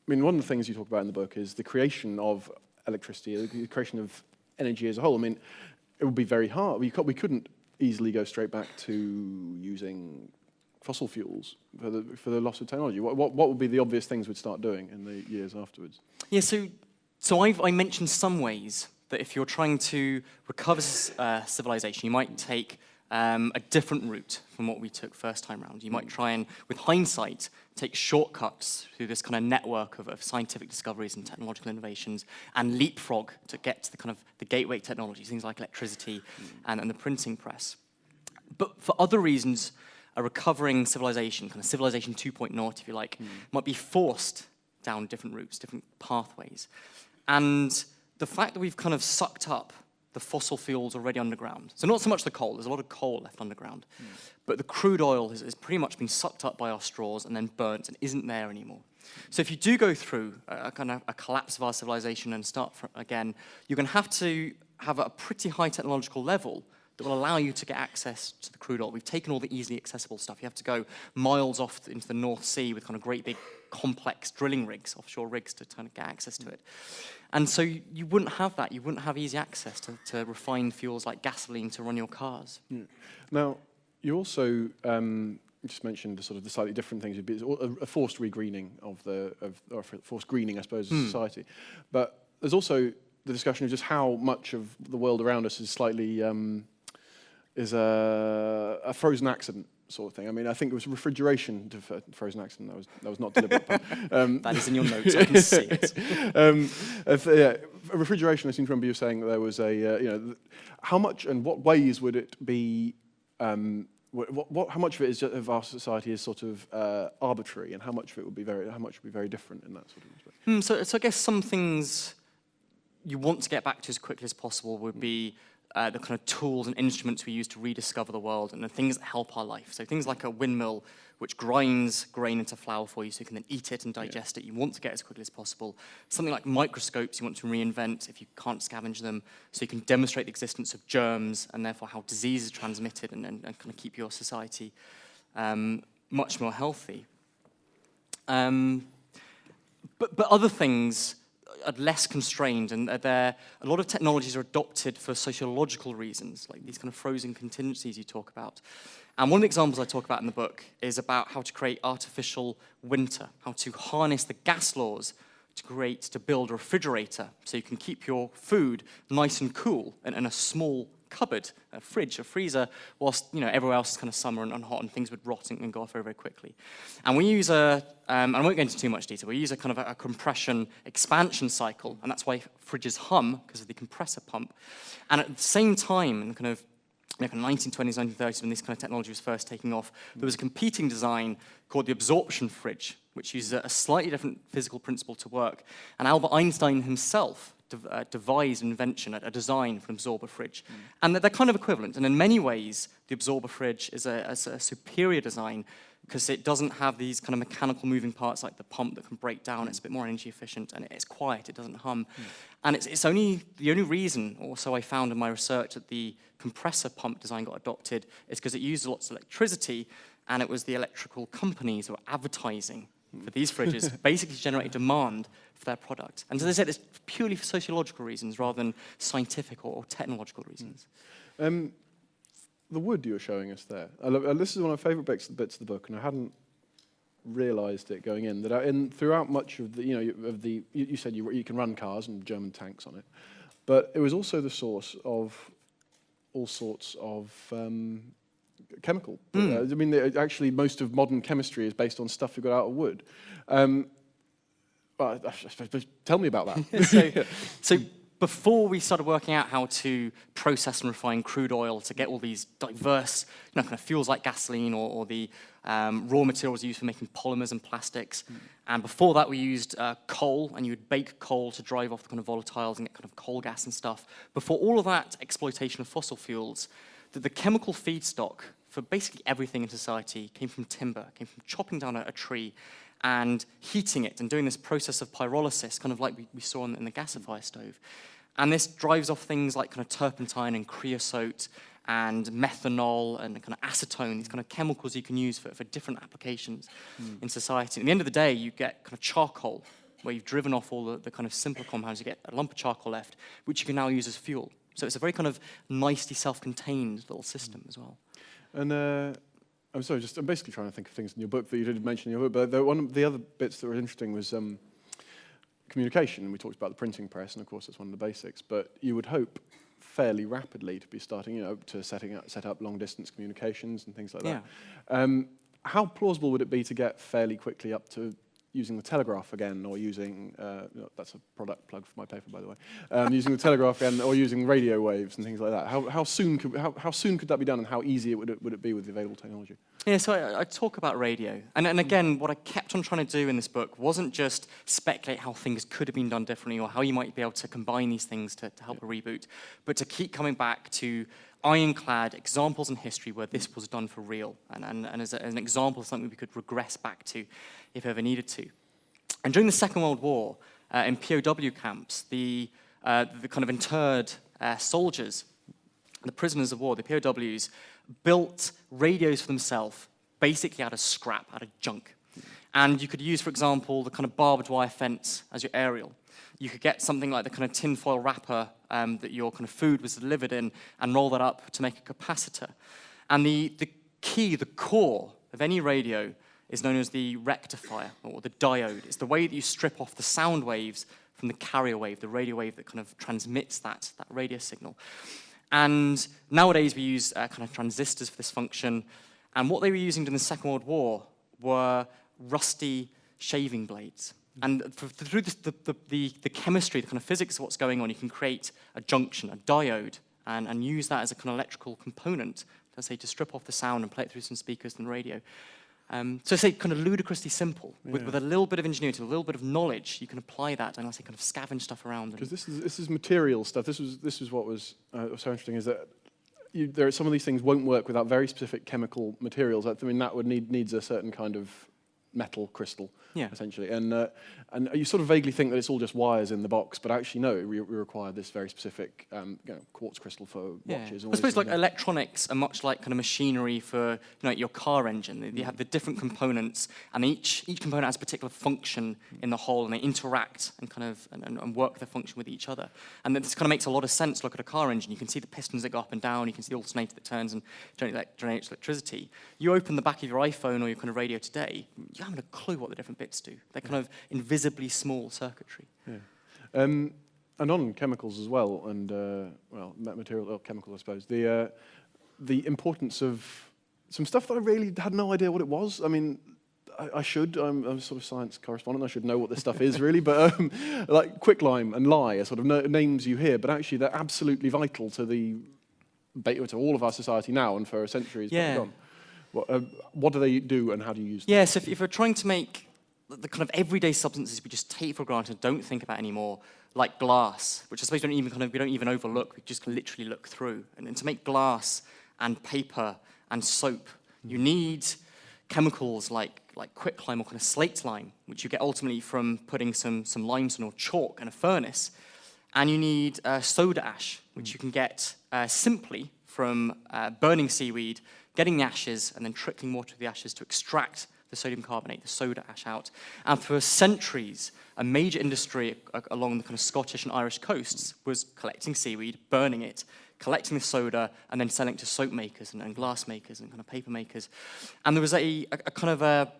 [SPEAKER 1] of the things you talk about in the book is the creation of electricity, the creation of energy as a whole. I mean, it would be very hard. We couldn't easily go straight back to using fossil fuels for the loss of technology. What would be the obvious things we'd start doing in the years afterwards?
[SPEAKER 2] Yeah, so I mentioned some ways that if you're trying to recover civilization, you might take a different route from what we took first time round. You might try and, with hindsight, take shortcuts through this kind of network of scientific discoveries and technological innovations and leapfrog to get to the gateway technologies, things like electricity and the printing press. But for other reasons, a recovering civilization, kind of civilization 2.0, if you like, might be forced down different routes, different pathways. And the fact that we've kind of sucked up the fossil fuels already underground. So not so much the coal, there's a lot of coal left underground, but the crude oil has pretty much been sucked up by our straws and then burnt and isn't there anymore. So if you do go through a collapse of our civilization and start again, you're going to have a pretty high technological level that will allow you to get access to the crude oil. We've taken all the easily accessible stuff. You have to go miles off into the North Sea with kind of great big complex drilling rigs, offshore rigs, to kind of get access to it. And so you wouldn't have that. You wouldn't have easy access to refined fuels like gasoline to run your cars.
[SPEAKER 1] Yeah. Now, you also just mentioned the slightly different things. It'd be a forced regreening or forced greening, I suppose, of society. But there's also the discussion of just how much of the world around us is slightly is a frozen accident sort of thing. I mean, I think it was refrigeration to frozen accident. That was not deliberate.
[SPEAKER 2] That is in your notes. I can see it.
[SPEAKER 1] Refrigeration. I seem to remember you saying that there was how much and what ways would it be? How much of it of our society is sort of arbitrary, and how much of it would be very different in that sort of respect?
[SPEAKER 2] So I guess some things you want to get back to as quickly as possible would be the kind of tools and instruments we use to rediscover the world and the things that help our life. So things like a windmill, which grinds grain into flour for you so you can then eat it and digest it. You want to get as quickly as possible. Something like microscopes you want to reinvent if you can't scavenge them, so you can demonstrate the existence of germs and therefore how disease is transmitted and kind of keep your society much more healthy. But other things are less constrained, and a lot of technologies are adopted for sociological reasons, like these kind of frozen contingencies you talk about. And one of the examples I talk about in the book is about how to create artificial winter, how to harness the gas laws to build a refrigerator so you can keep your food nice and cool in a small cupboard, a fridge, a freezer, whilst everywhere else is kind of summer and hot and things would rot and go off very, very quickly. And we use and I won't go into too much detail, we use a kind of a compression expansion cycle, and that's why fridges hum, because of the compressor pump. And at the same time, in the kind of 1920s, 1930s, when this kind of technology was first taking off, there was a competing design called the absorption fridge, which uses a slightly different physical principle to work. And Albert Einstein himself devised an invention, a design for an absorber fridge. And they're kind of equivalent. And in many ways, the absorber fridge is a superior design because it doesn't have these kind of mechanical moving parts like the pump that can break down. It's a bit more energy efficient, and it's quiet. It doesn't hum. And it's only the only reason, or so I found in my research, that the compressor pump design got adopted is because it used lots of electricity, and it was the electrical companies who were advertising for these fridges basically to generate demand for their product. And as I said, it's purely for sociological reasons rather than scientific or technological reasons.
[SPEAKER 1] The wood you were showing us there, this is one of my favourite bits of the book, and I hadn't realised it going in, that throughout much of the, you said you can run cars and German tanks on it, but it was also the source of all sorts of chemical. Actually, most of modern chemistry is based on stuff you got out of wood. Well, I suppose, tell me about that.
[SPEAKER 2] So before we started working out how to process and refine crude oil to get all these diverse kind of fuels like gasoline or the raw materials used for making polymers and plastics, and before that we used coal, and you would bake coal to drive off the kind of volatiles and get kind of coal gas and stuff. Before all of that exploitation of fossil fuels, the chemical feedstock for basically everything in society came from timber, came from chopping down a tree and heating it and doing this process of pyrolysis, kind of like we saw in the gasifier stove. And this drives off things like kind of turpentine and creosote and methanol and kind of acetone, these kind of chemicals you can use for different applications in society. At the end of the day, you get kind of charcoal, where you've driven off all the kind of simpler compounds. You get a lump of charcoal left, which you can now use as fuel. So it's a very kind of nicely self-contained little system as well.
[SPEAKER 1] And I'm sorry, I'm basically trying to think of things in your book that you didn't mention in your book, but one of the other bits that were interesting was communication. We talked about the printing press, and of course it's one of the basics, but you would hope fairly rapidly to be starting, to set up long-distance communications and things like that.
[SPEAKER 2] Yeah.
[SPEAKER 1] How plausible would it be to get fairly quickly up to using the telegraph again, or using, that's a product plug for my paper, by the way, using the telegraph again, or using radio waves and things like that? How soon could that be done, and how easy would it be with the available technology?
[SPEAKER 2] Yeah, so I talk about radio. And again, what I kept on trying to do in this book wasn't just speculate how things could have been done differently or how you might be able to combine these things to help a reboot, but to keep coming back to ironclad examples in history where this was done for real, and as an example of something we could regress back to if ever needed to. And during the Second World War, in POW camps, the kind of interred soldiers, the prisoners of war, the POWs, built radios for themselves, basically out of scrap, out of junk. And you could use, for example, the kind of barbed wire fence as your aerial. You could get something like the kind of tinfoil wrapper that your kind of food was delivered in and roll that up to make a capacitor. And the key, the core of any radio is known as the rectifier or the diode. It's the way that you strip off the sound waves from the carrier wave, the radio wave that kind of transmits that radio signal. And nowadays we use kind of transistors for this function. And what they were using during the Second World War were rusty shaving blades. And through the chemistry, the kind of physics of what's going on, you can create a junction, a diode, and use that as a kind of electrical component, let's say, to strip off the sound and play it through some speakers and radio. So say kind of ludicrously simple. With a little bit of ingenuity, a little bit of knowledge, you can apply that and I say kind of scavenge stuff around.
[SPEAKER 1] Because this is material stuff. This was what was so interesting, is that there are some of these things won't work without very specific chemical materials. I mean, that would needs a certain kind of metal crystal, essentially. And you sort of vaguely think that it's all just wires in the box, but actually no, we require this very specific quartz crystal for watches.
[SPEAKER 2] I suppose like electronics are much like kind of machinery for your car engine. You have the different components, and each component has a particular function in the whole, and they interact and kind of and work their function with each other. And this kind of makes a lot of sense. Look at a car engine. You can see the pistons that go up and down. You can see the alternator that turns and generates electricity. You open the back of your iPhone or your kind of radio today, you haven't a clue what the different bits do. They're kind of invisibly small circuitry.
[SPEAKER 1] Yeah. And on chemicals as well, and material or chemicals, I suppose. The importance of some stuff that I really had no idea what it was. I mean, I should. I'm a sort of science correspondent. I should know what this stuff is really. But like quicklime and lye are sort of names you hear, but actually they're absolutely vital to all of our society now and for centuries. Gone. What do they do and how do you use them?
[SPEAKER 2] Yeah, so if we're trying to make the kind of everyday substances we just take for granted, don't think about anymore, like glass, which I suppose we don't even overlook, we just literally look through. And to make glass and paper and soap, you need chemicals like quicklime or kind of slate lime, which you get ultimately from putting some limestone or chalk in a furnace. And you need soda ash, which you can get simply from burning seaweed, getting the ashes, and then trickling water to the ashes to extract the sodium carbonate, the soda ash out. And for centuries, a major industry along the kind of Scottish and Irish coasts was collecting seaweed, burning it, collecting the soda, and then selling it to soap makers and glass makers and kind of paper makers. And there was a kind of a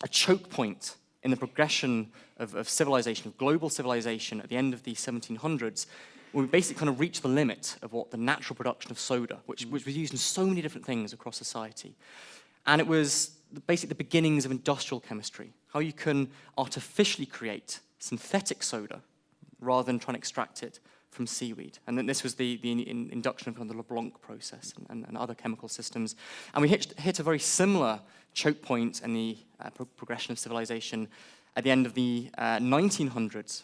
[SPEAKER 2] choke point in the progression of civilization, of global civilization at the end of the 1700s, we basically kind of reached the limit of what the natural production of soda, which was used in so many different things across society. And it was basically the beginnings of industrial chemistry, how you can artificially create synthetic soda rather than trying to extract it from seaweed. And then this was the induction of kind of the LeBlanc process and other chemical systems. And we hit a very similar choke point in the progression of civilization at the end of the 1900s.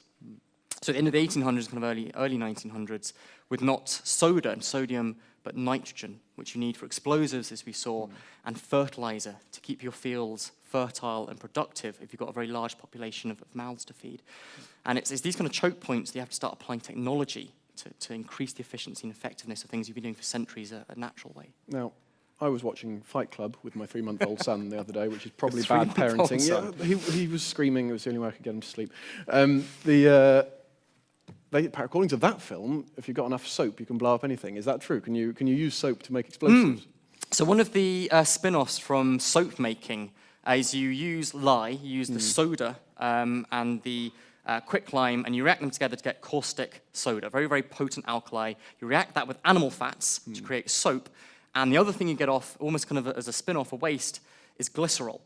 [SPEAKER 2] So at the end of the 1800s, kind of early 1900s, with not soda and sodium, but nitrogen, which you need for explosives, as we saw, and fertilizer to keep your fields fertile and productive if you've got a very large population of mouths to feed. And it's these kind of choke points that you have to start applying technology to increase the efficiency and effectiveness of things you've been doing for centuries a natural way.
[SPEAKER 1] Now, I was watching Fight Club with my 3-month-old son the other day, which is probably bad parenting. Yeah, he was screaming. It was the only way I could get him to sleep. According to that film, if you've got enough soap, you can blow up anything. Is that true? Can you use soap to make explosives?
[SPEAKER 2] So one of the spin-offs from soap making is you use lye, you use the soda and the quicklime, and you react them together to get caustic soda, very, very potent alkali. You react that with animal fats to create soap, and the other thing you get off, almost kind of as a spin-off, a waste, is glycerol.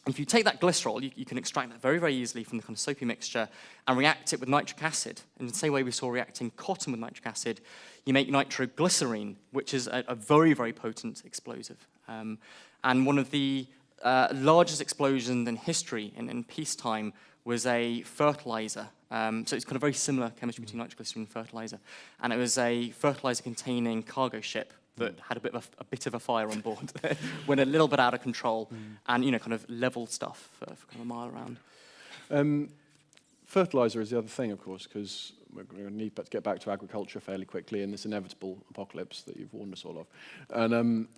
[SPEAKER 2] If you take that glycerol, you can extract that very, very easily from the kind of soapy mixture and react it with nitric acid. In the same way we saw reacting cotton with nitric acid, you make nitroglycerine, which is a very, very potent explosive. And one of the largest explosions in history in peacetime was a fertilizer. So it's kind of very similar chemistry between nitroglycerine and fertilizer. And it was a fertilizer-containing cargo ship that had a bit of a fire on board, went a little bit out of control, and kind of leveled stuff for kind of a mile around.
[SPEAKER 1] Fertilizer is the other thing, of course, because we're going to need to get back to agriculture fairly quickly in this inevitable apocalypse that you've warned us all of. And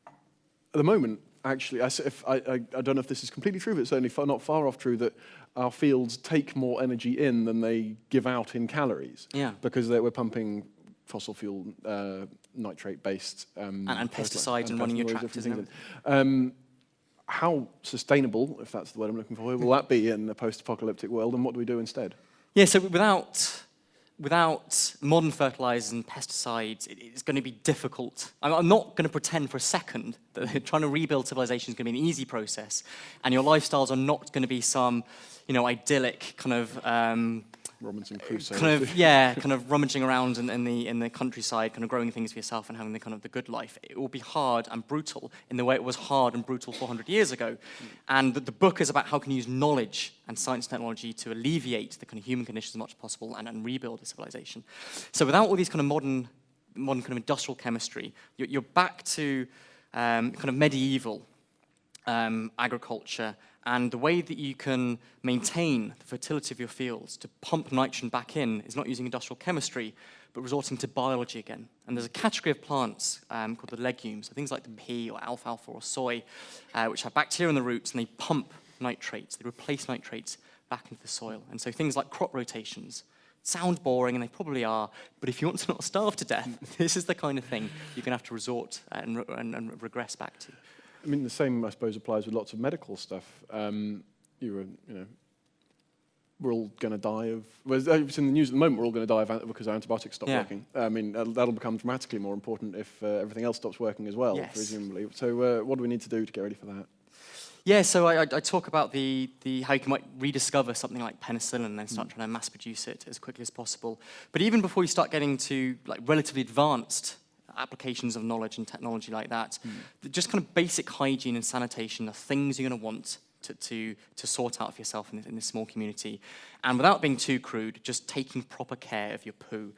[SPEAKER 1] at the moment, actually, I don't know if this is completely true, but it's certainly not far off true that our fields take more energy in than they give out in calories.
[SPEAKER 2] Yeah.
[SPEAKER 1] Because we're pumping fossil fuel, nitrate-based...
[SPEAKER 2] and pesticides and running your tractors and
[SPEAKER 1] everything. How sustainable, if that's the word I'm looking for, will that be in a post-apocalyptic world, and what do we do instead?
[SPEAKER 2] Yeah, so without modern fertilizers and pesticides, it's going to be difficult. I'm not going to pretend for a second that trying to rebuild civilization is going to be an easy process, and your lifestyles are not going to be some, idyllic kind of
[SPEAKER 1] Robinson Crusoe.
[SPEAKER 2] kind of rummaging around in the countryside, kind of growing things for yourself and having the kind of the good life. It will be hard and brutal in the way it was hard and brutal 400 years ago. And the book is about how can you use knowledge and science and technology to alleviate the kind of human conditions as much as possible and rebuild a civilization. So without all these kind of modern kind of industrial chemistry, you're back to kind of medieval agriculture, and the way that you can maintain the fertility of your fields, to pump nitrogen back in, is not using industrial chemistry, but resorting to biology again. And there's a category of plants called the legumes, so things like the pea or alfalfa or soy, which have bacteria in the roots, and they pump nitrates, they replace nitrates back into the soil. And so things like crop rotations sound boring, and they probably are, but if you want to not starve to death, this is the kind of thing you're going to have to resort and regress back to.
[SPEAKER 1] I mean, the same, I suppose, applies with lots of medical stuff. We're all going to die of. Well, it's in the news at the moment. We're all going to die of because our antibiotics stop working. I mean, that'll become dramatically more important if everything else stops working as well, presumably. So, what do we need to do to get ready for that?
[SPEAKER 2] Yeah, so I talk about the how you might rediscover something like penicillin and then start trying to mass produce it as quickly as possible. But even before you start getting to like relatively advanced applications of knowledge and technology like that, just kind of basic hygiene and sanitation are things you're going to want to sort out for yourself in this small community. And without being too crude, just taking proper care of your poo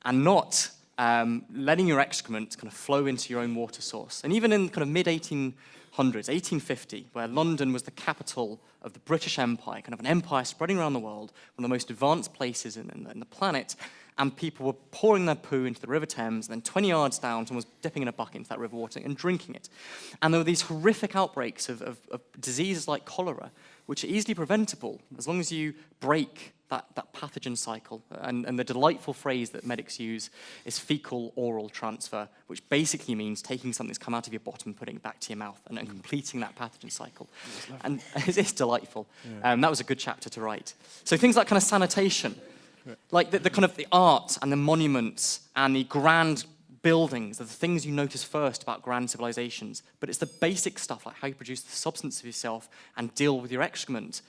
[SPEAKER 2] and not letting your excrement kind of flow into your own water source. And even in kind of mid-1800s, 1850, where London was the capital of the British Empire, kind of an empire spreading around the world, one of the most advanced places in the planet, and people were pouring their poo into the River Thames, and then 20 yards down, someone was dipping in a bucket into that river water and drinking it. And there were these horrific outbreaks of diseases like cholera, which are easily preventable as long as you break that pathogen cycle. And the delightful phrase that medics use is fecal-oral transfer, which basically means taking something that's come out of your bottom and putting it back to your mouth and completing that pathogen cycle. And it's delightful.
[SPEAKER 1] Yeah.
[SPEAKER 2] That was a good chapter to write. So things like kind of sanitation, like the kind of the art and the monuments and the grand buildings are the things you notice first about grand civilizations, but it's the basic stuff like how you produce the substance of yourself and deal with your excrement.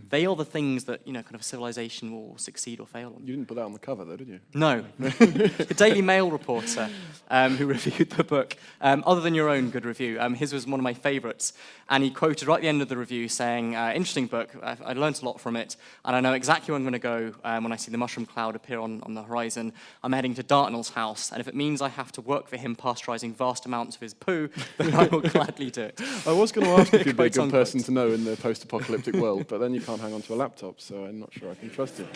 [SPEAKER 2] They are the things that, kind of a civilization will succeed or fail on.
[SPEAKER 1] You didn't put that on the cover, though, did you?
[SPEAKER 2] No. The Daily Mail reporter who reviewed the book, other than your own good review, his was one of my favorites. And he quoted right at the end of the review saying, interesting book, I learned a lot from it, and I know exactly where I'm going to go when I see the mushroom cloud appear on the horizon. I'm heading to Dartnell's house, and if it means I have to work for him pasteurizing vast amounts of his poo, then I will gladly do it.
[SPEAKER 1] I was going to ask if you'd be a
[SPEAKER 2] Quote,
[SPEAKER 1] good
[SPEAKER 2] unquote.
[SPEAKER 1] person to know in the post-apocalyptic world, but then you can't hang on to a laptop, so I'm not sure I can trust you.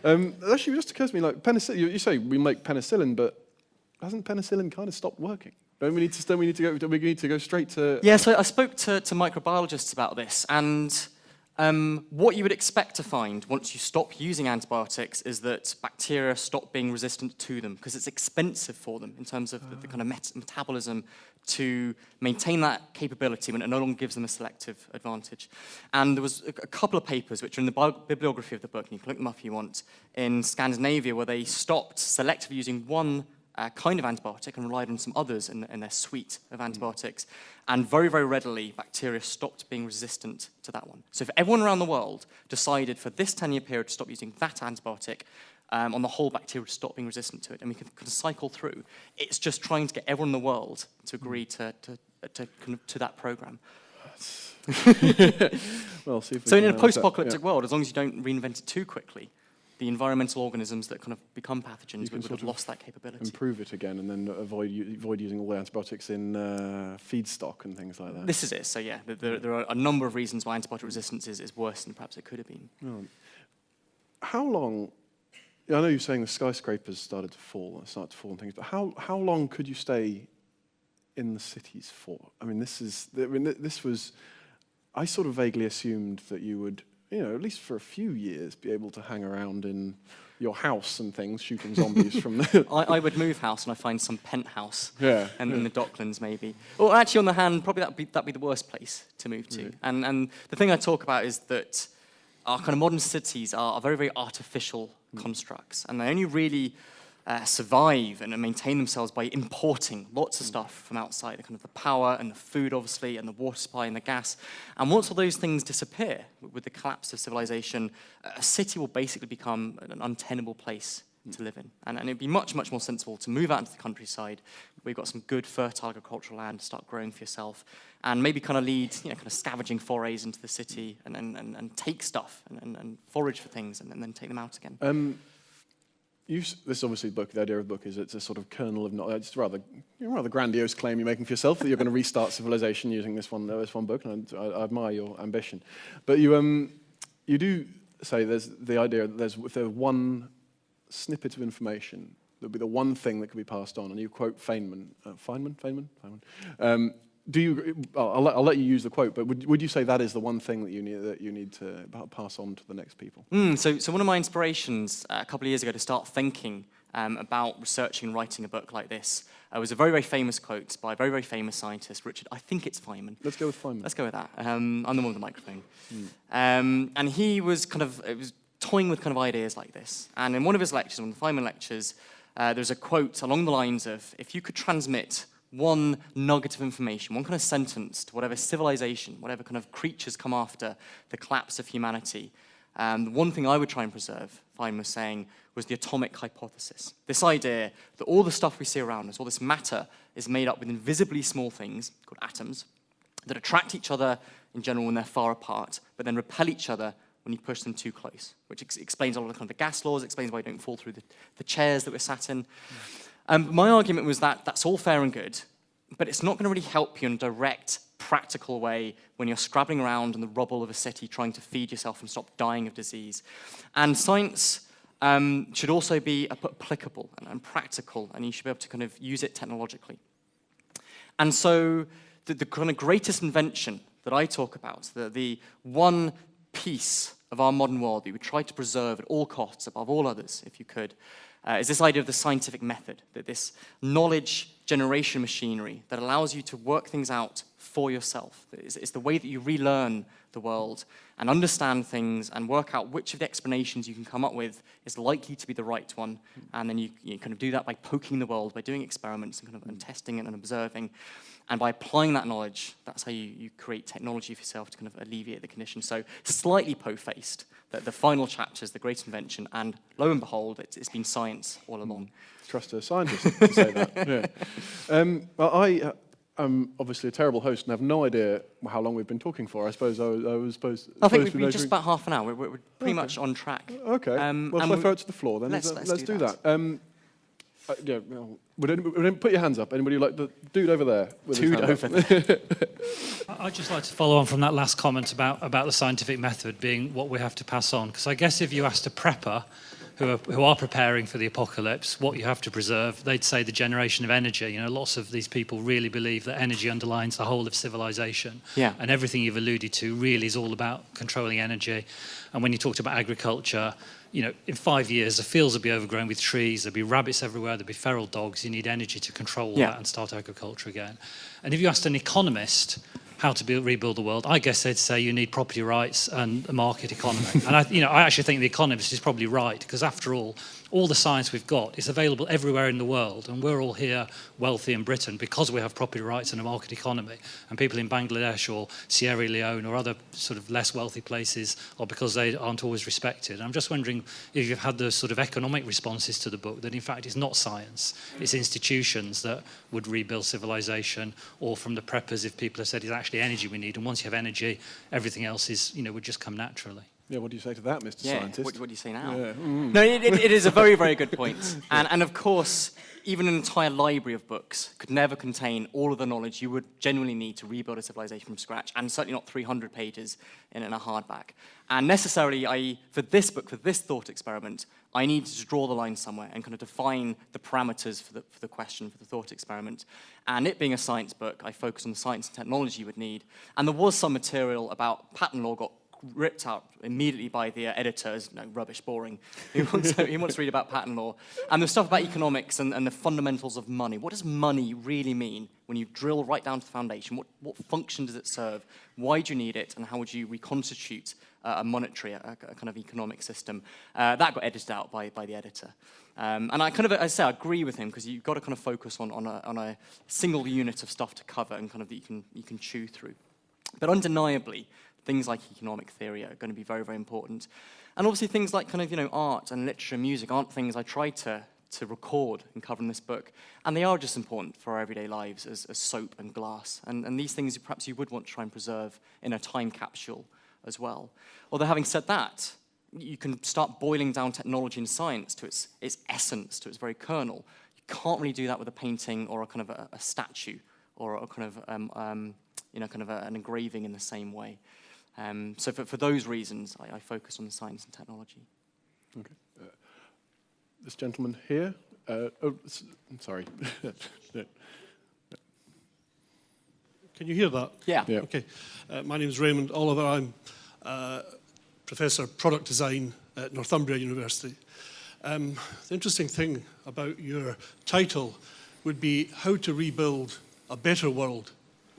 [SPEAKER 1] Actually, it just occurs to me, like, penicillin, you say we make penicillin, but hasn't penicillin kind of stopped working? Do we need to go straight to...
[SPEAKER 2] Yeah, so I spoke to microbiologists about this, and what you would expect to find once you stop using antibiotics is that bacteria stop being resistant to them, because it's expensive for them in terms of the kind of metabolism to maintain that capability when it no longer gives them a selective advantage. And there was a couple of papers, which are in the bibliography of the book, and you can look them up if you want, in Scandinavia, where they stopped selectively using one kind of antibiotic and relied on some others in their suite of antibiotics. And very, very readily, bacteria stopped being resistant to that one. So if everyone around the world decided for this 10-year period to stop using that antibiotic, on the whole, bacteria would stop being resistant to it, and we can cycle through. It's just trying to get everyone in the world to agree to that program.
[SPEAKER 1] Well, see if we
[SPEAKER 2] So in
[SPEAKER 1] can
[SPEAKER 2] a post-apocalyptic
[SPEAKER 1] yeah.
[SPEAKER 2] world, as long as you don't reinvent it too quickly, the environmental organisms that kind of become pathogens would have lost that capability.
[SPEAKER 1] Improve it again, and then avoid using all the antibiotics in feedstock and things like that.
[SPEAKER 2] This is it. So yeah, there are a number of reasons why antibiotic resistance is worse than perhaps it could have been.
[SPEAKER 1] How long? I know you're saying the skyscrapers started to fall and things, but how long could you stay in the cities for? I mean, this was. I sort of vaguely assumed that you would, at least for a few years, be able to hang around in your house and things, shooting zombies from the...
[SPEAKER 2] I would move house and I'd find some penthouse
[SPEAKER 1] and
[SPEAKER 2] in the Docklands maybe. Or actually on the hand, probably that'd be the worst place to move to. And the thing I talk about is that our kind of modern cities are very, very artificial constructs, and they only really survive and maintain themselves by importing lots of stuff from outside, the kind of the power and the food, obviously, and the water supply and the gas. And once all those things disappear with the collapse of civilization, a city will basically become an untenable place to live in. And it'd be much, much more sensible to move out into the countryside where you've got some good fertile agricultural land to start growing for yourself, and maybe kind of lead, kind of scavenging forays into the city and take stuff and forage for things and then take them out again.
[SPEAKER 1] This obviously book, the idea of the book is it's a sort of kernel of knowledge. It's a rather grandiose claim you're making for yourself that you're going to restart civilization using this one book, and I admire your ambition. But you do say there's the idea that if there's one snippet of information, there'll be the one thing that could be passed on, and you quote Feynman. Feynman? Do you? I'll let you use the quote, but would you say that is the one thing that you need to pass on to the next people?
[SPEAKER 2] So one of my inspirations a couple of years ago to start thinking about researching and writing a book like this was a very, very famous quote by a very, very famous scientist, Richard. I think it's Feynman.
[SPEAKER 1] Let's go with Feynman.
[SPEAKER 2] Let's go with that. I'm the one with the microphone. And he was toying with kind of ideas like this. And in one of his lectures, one of the Feynman lectures, there's a quote along the lines of, if you could transmit one nugget of information, one kind of sentence to whatever civilization, whatever kind of creatures come after the collapse of humanity, the one thing I would try and preserve, Feynman was saying, was the atomic hypothesis. This idea that all the stuff we see around us, all this matter, is made up with invisibly small things, called atoms, that attract each other in general when they're far apart, but then repel each other when you push them too close, which explains a lot of the kind of the gas laws, explains why you don't fall through the chairs that we're sat in. My argument was that that's all fair and good, but it's not going to really help you in a direct, practical way when you're scrabbling around in the rubble of a city trying to feed yourself and stop dying of disease. And science should also be applicable and practical, and you should be able to kind of use it technologically. And so the kind of greatest invention that I talk about, the one piece of our modern world that we would try to preserve at all costs, above all others, if you could, is this idea of the scientific method, that this knowledge generation machinery that allows you to work things out for yourself. It's the way that you relearn the world and understand things and work out which of the explanations you can come up with is likely to be the right one. And then you kind of do that by poking the world, by doing experiments and testing it and observing. And by applying that knowledge, that's how you create technology for yourself to kind of alleviate the condition. So slightly po-faced, that the final chapter is the great invention, and lo and behold, it's been science all along.
[SPEAKER 1] Trust a scientist to say that. Yeah. Well, I am obviously a terrible host and have no idea how long we've been talking for. I suppose I was supposed.
[SPEAKER 2] I think we've been just about half an hour. We're pretty much on track.
[SPEAKER 1] Okay. Well, shall I throw it to the floor then?
[SPEAKER 2] Let's
[SPEAKER 1] do that. Yeah, well, put your hands up. Anybody like the dude over there?
[SPEAKER 2] Dude over there.
[SPEAKER 4] I'd just like to follow on from that last comment about the scientific method being what we have to pass on. Because I guess if you asked a prepper who are preparing for the apocalypse what you have to preserve, they'd say the generation of energy. Lots of these people really believe that energy underlines the whole of civilization.
[SPEAKER 2] Yeah.
[SPEAKER 4] And everything you've alluded to really is all about controlling energy. And when you talked about agriculture, in 5 years, the fields will be overgrown with trees, there'll be rabbits everywhere, there'll be feral dogs. You need energy to control that and start agriculture again. And if you asked an economist how to rebuild the world, I guess they'd say you need property rights and a market economy. And I actually think the economist is probably right, because after all the science we've got is available everywhere in the world, and we're all here wealthy in Britain because we have property rights and a market economy, and people in Bangladesh or Sierra Leone or other sort of less wealthy places are because they aren't always respected. I'm just wondering if you've had the sort of economic responses to the book, that in fact it's not science, it's institutions that would rebuild civilization, or from the preppers if people have said it's actually energy we need, and once you have energy, everything else is, would just come naturally.
[SPEAKER 1] Yeah, what do you say to that, Mr. Scientist?
[SPEAKER 2] What do you say now?
[SPEAKER 1] Yeah.
[SPEAKER 2] No, it is a very, very good point. And of course, even an entire library of books could never contain all of the knowledge you would genuinely need to rebuild a civilization from scratch, and certainly not 300 pages in a hardback. And necessarily, for this book, for this thought experiment, I needed to draw the line somewhere and kind of define the parameters for the question, for the thought experiment. And it being a science book, I focused on the science and technology you would need. And there was some material about patent law got ripped out immediately by the editor as rubbish, boring. He wants to read about patent law. And there's stuff about economics and the fundamentals of money. What does money really mean when you drill right down to the foundation? What function does it serve? Why do you need it? And how would you reconstitute a monetary, a kind of economic system. That got edited out by the editor. And I kind of, as I say, I agree with him, because you've got to kind of focus on a single unit of stuff to cover and kind of that you can chew through. But undeniably, things like economic theory are going to be very, very important. And obviously things like kind of, art and literature and music aren't things I try to record and cover in this book. And they are just important for our everyday lives as soap and glass. And these things perhaps you would want to try and preserve in a time capsule as well. Although having said that, you can start boiling down technology and science to its essence, to its very kernel. You can't really do that with a painting or a kind of a statue or a kind of, an engraving in the same way. So for those reasons, I focus on the science and technology.
[SPEAKER 1] Okay. This gentleman here. I'm sorry.
[SPEAKER 5] Can you hear that?
[SPEAKER 2] Yeah.
[SPEAKER 5] Okay. My name is Raymond Oliver. I'm Professor of Product Design at Northumbria University. The interesting thing about your title would be How to Rebuild a Better World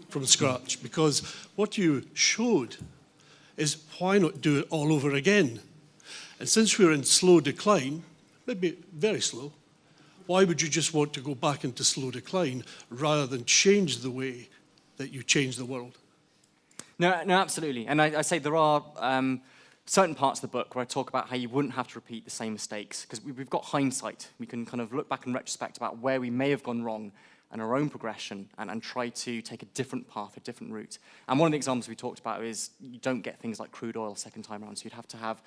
[SPEAKER 5] from Scratch, because what you showed is why not do it all over again? And since we're in slow decline, maybe very slow, why would you just want to go back into slow decline rather than change the way that you change the world?
[SPEAKER 2] No, absolutely. And I say there are certain parts of the book where I talk about how you wouldn't have to repeat the same mistakes, because we've got hindsight. We can kind of look back in retrospect about where we may have gone wrong and our own progression and try to take a different path, a different route. And one of the examples we talked about is you don't get things like crude oil second time round, so you'd have to have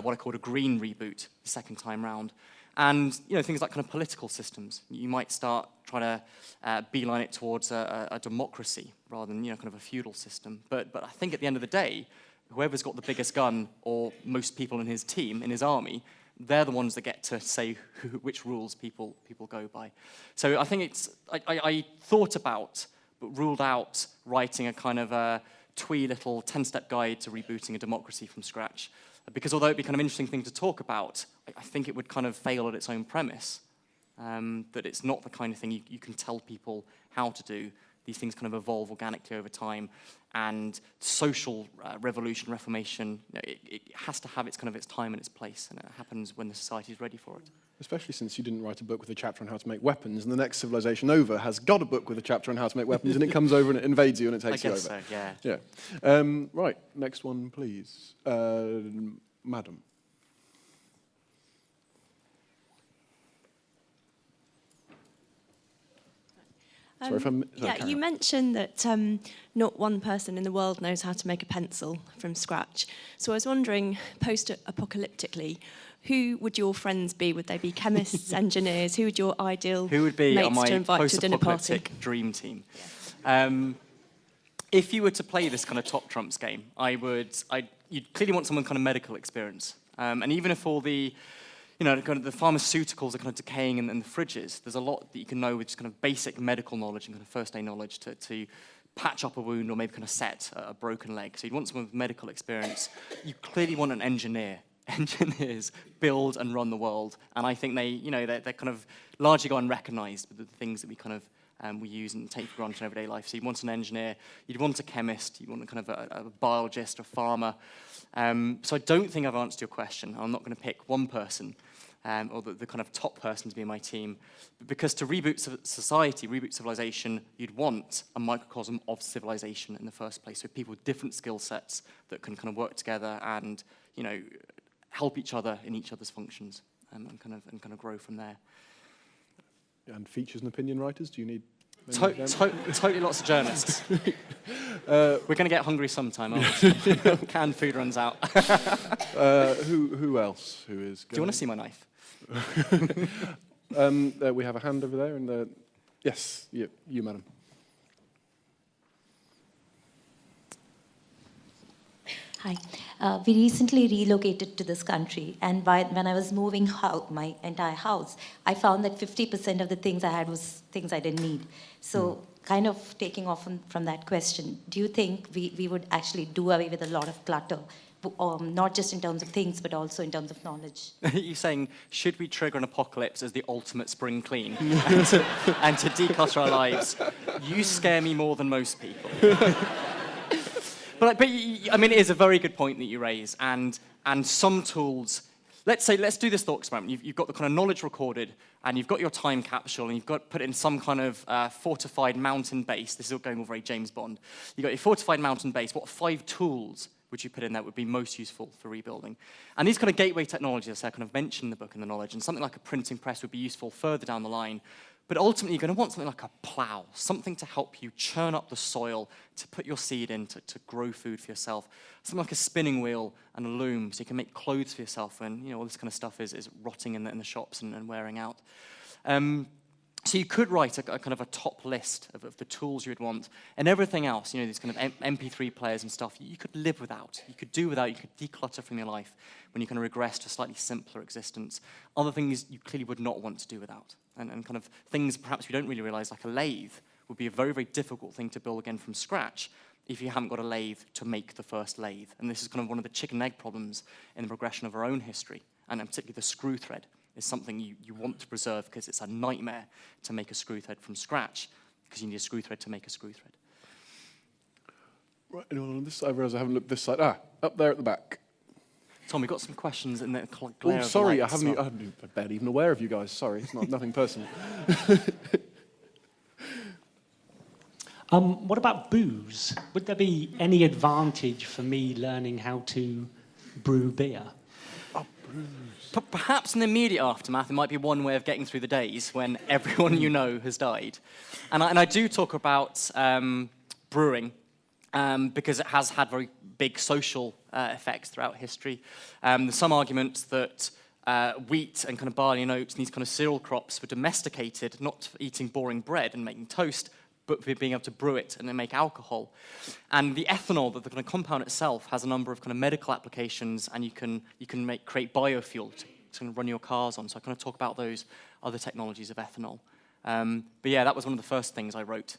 [SPEAKER 2] what I called a green reboot the second time round. And things like kind of political systems. You might start trying to beeline it towards a democracy rather than kind of a feudal system. But I think at the end of the day, whoever's got the biggest gun or most people in his team, in his army, they're the ones that get to say which rules people go by. So I think I thought about, but ruled out writing a kind of a twee little 10-step guide to rebooting a democracy from scratch. Because although it'd be kind of an interesting thing to talk about, I think it would kind of fail at its own premise. That it's not the kind of thing you can tell people how to do. These things kind of evolve organically over time, and social revolution, reformation, it has to have its time and its place, and it happens when the society is ready for it.
[SPEAKER 1] Especially since you didn't write a book with a chapter on how to make weapons, and the next civilization over has got a book with a chapter on how to make weapons, and it comes over and it invades you and it takes you over.
[SPEAKER 2] I guess so, yeah.
[SPEAKER 1] Yeah. Right, next one, please. Madam.
[SPEAKER 6] You mentioned that not one person in the world knows how to make a pencil from scratch. So I was wondering, post-apocalyptically, who would your friends be? Would they be chemists, engineers? Who would your ideal
[SPEAKER 2] Who would be on
[SPEAKER 6] mates
[SPEAKER 2] my
[SPEAKER 6] to invite to a dinner party?
[SPEAKER 2] post-apocalyptic dream team? If you were to play this kind of top trumps game, you'd clearly want someone kind of medical experience. And even if all the kind of the pharmaceuticals are kind of decaying in the fridges, there's a lot that you can know with just kind of basic medical knowledge and kind of first aid knowledge to patch up a wound or maybe kind of set a broken leg. So you'd want someone with medical experience. You clearly want an engineer. Engineers build and run the world, and I think they're kind of largely gone unrecognized with the things that we kind of we use and take for granted in everyday life. So you'd want an engineer, you'd want a chemist, you'd want a kind of a biologist, a farmer. So I don't think I've answered your question. I'm not going to pick one person or the kind of top person to be in my team, because to reboot society, reboot civilization, you'd want a microcosm of civilization in the first place. So people with different skill sets that can kind of work together and help each other in each other's functions and kind of grow from there.
[SPEAKER 1] And features and opinion writers, do you need
[SPEAKER 2] Totally lots of journalists. We're going to get hungry sometime, aren't we? Canned food runs out.
[SPEAKER 1] Who else? Who is?
[SPEAKER 2] Do you want to see my knife?
[SPEAKER 1] We have a hand over there, and yes, you, madam.
[SPEAKER 7] Hi. We recently relocated to this country, and when I was moving out my entire house, I found that 50% of the things I had was things I didn't need. So kind of taking off from that question, do you think we would actually do away with a lot of clutter, not just in terms of things, but also in terms of knowledge?
[SPEAKER 2] You're saying, should we trigger an apocalypse as the ultimate spring clean and to declutter our lives? You scare me more than most people. I mean, it is a very good point that you raise, and some tools. Let's do this thought experiment. You've got the kind of knowledge recorded, and you've got your time capsule, and you've got put it in some kind of fortified mountain base. This is all going all very James Bond. You've got your fortified mountain base. What 5 tools would you put in that would be most useful for rebuilding? And these kind of gateway technologies, as I kind of mentioned in the book and the knowledge, and something like a printing press would be useful further down the line. But ultimately, you're going to want something like a plow, something to help you churn up the soil, to put your seed in, to grow food for yourself. Something like a spinning wheel and a loom, so you can make clothes for yourself when all this kind of stuff is rotting in the shops and wearing out. So you could write a kind of a top list of the tools you would want, and everything else, these kind of MP3 players and stuff, you could live without. You could do without, you could declutter from your life when you kind of regress to a slightly simpler existence. Other things you clearly would not want to do without. And kind of things perhaps we don't really realize, like a lathe, would be a very, very difficult thing to build again from scratch if you haven't got a lathe to make the first lathe. And this is kind of one of the chicken and egg problems in the progression of our own history, and particularly the screw thread is something you want to preserve because it's a nightmare to make a screw thread from scratch because you need a screw thread to make a screw thread.
[SPEAKER 1] Right, anyone on this side? I realise I haven't looked this side. Up there at the back.
[SPEAKER 2] Tom, we've got some questions in the glare
[SPEAKER 1] Oh,
[SPEAKER 2] of
[SPEAKER 1] sorry,
[SPEAKER 2] the
[SPEAKER 1] I
[SPEAKER 2] lights.
[SPEAKER 1] haven't. I'm barely even aware of you guys. Sorry, it's nothing personal.
[SPEAKER 8] What about booze? Would there be any advantage for me learning how to brew beer?
[SPEAKER 2] Perhaps in the immediate aftermath, it might be one way of getting through the days when everyone you know has died. And I do talk about brewing because it has had very big social effects throughout history. There's some arguments that wheat and kind of barley and oats and these kind of cereal crops were domesticated, not for eating boring bread and making toast, but for being able to brew it and then make alcohol. And the ethanol, the kind of compound itself, has a number of kind of medical applications, and you can create biofuel to run your cars on. So I kind of talk about those other technologies of ethanol. But yeah, that was one of the first things I wrote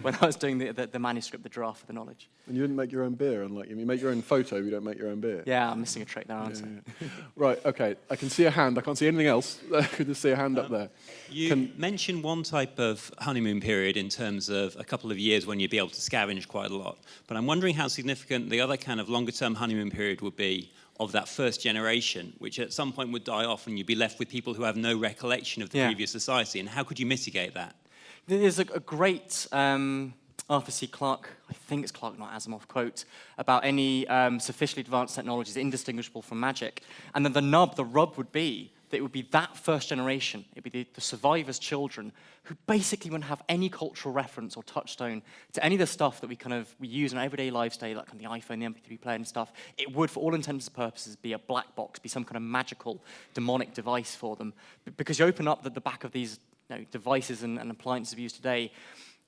[SPEAKER 2] when I was doing the manuscript, the draft for the knowledge.
[SPEAKER 1] And you didn't make your own beer, unlike you make your own photo, you don't make your own beer.
[SPEAKER 2] Yeah, I'm missing a trick there, aren't I?
[SPEAKER 1] Yeah. Right, okay. I can see a hand. I can't see anything else. I could just see a hand up there.
[SPEAKER 9] You mentioned one type of honeymoon period in terms of a couple of years when you'd be able to scavenge quite a lot. But I'm wondering how significant the other kind of longer-term honeymoon period would be of that first generation, which at some point would die off and you'd be left with people who have no recollection of the previous society. And how could you mitigate that?
[SPEAKER 2] There's a great Arthur C. Clarke, I think it's Clarke, not Asimov, quote about any sufficiently advanced technologies indistinguishable from magic. And then the rub would be that it would be that first generation, it would be the survivors' children, who basically wouldn't have any cultural reference or touchstone to any of the stuff that we use in our everyday lives today, like on the iPhone, the MP3 player and stuff. It would, for all intents and purposes, be a black box, be some kind of magical, demonic device for them. Because you open up the back of these devices and appliances we use today,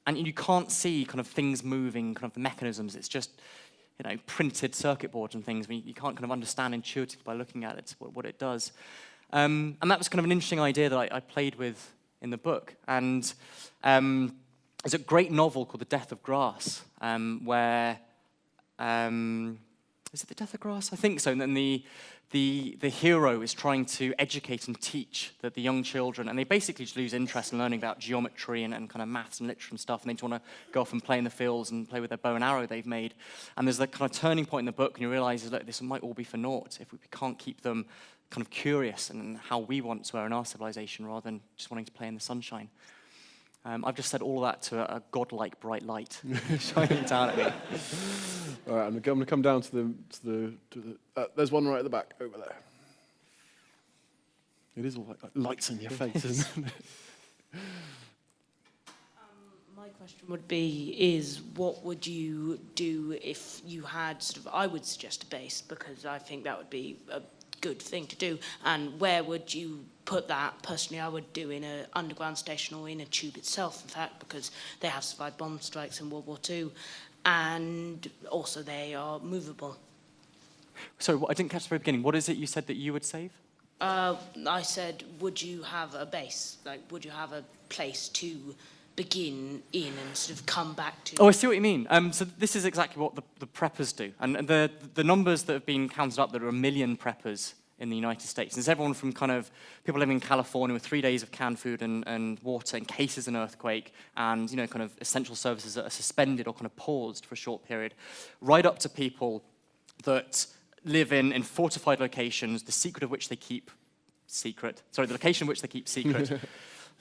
[SPEAKER 2] and you can't see kind of things moving, kind of the mechanisms. It's just printed circuit boards and things. You can't kind of understand intuitively by looking at it what it does. And that was kind of an interesting idea that I played with in the book. And there's a great novel called The Death of Grass, where is it The Death of Grass? I think so. And then the hero is trying to educate and teach the young children, and they basically just lose interest in learning about geometry and kind of maths and literature and stuff, and they just want to go off and play in the fields and play with their bow and arrow they've made. And there's that kind of turning point in the book, and you realize that this might all be for naught if we can't keep them kind of curious and how we want to in our civilization rather than just wanting to play in the sunshine. I've just said all of that to a godlike bright light shining down at me.
[SPEAKER 1] All right, I'm going to come down to the there's one right at the back, over there. It is all like lights in your face, isn't it?
[SPEAKER 10] My question would be, what would you do if you had I would suggest a base, because I think that would be a good thing to do, and where would you put that? Personally, I would do in an underground station or in a tube itself, in fact, because they have survived bomb strikes in World War II, and also they are movable.
[SPEAKER 2] So I didn't catch the very beginning. What is it you said that you would save?
[SPEAKER 10] I said, would you have a base? Would you have a place to begin in and come back to?
[SPEAKER 2] Oh, I see what you mean. So this is exactly what the preppers do. And the numbers that have been counted up, there are 1 million preppers in the United States. And there's everyone from kind of people living in California with 3 days of canned food and water in case there's an earthquake, and kind of essential services that are suspended or kind of paused for a short period, right up to people that live in fortified locations, the secret of which they keep secret. Sorry, the location of which they keep secret.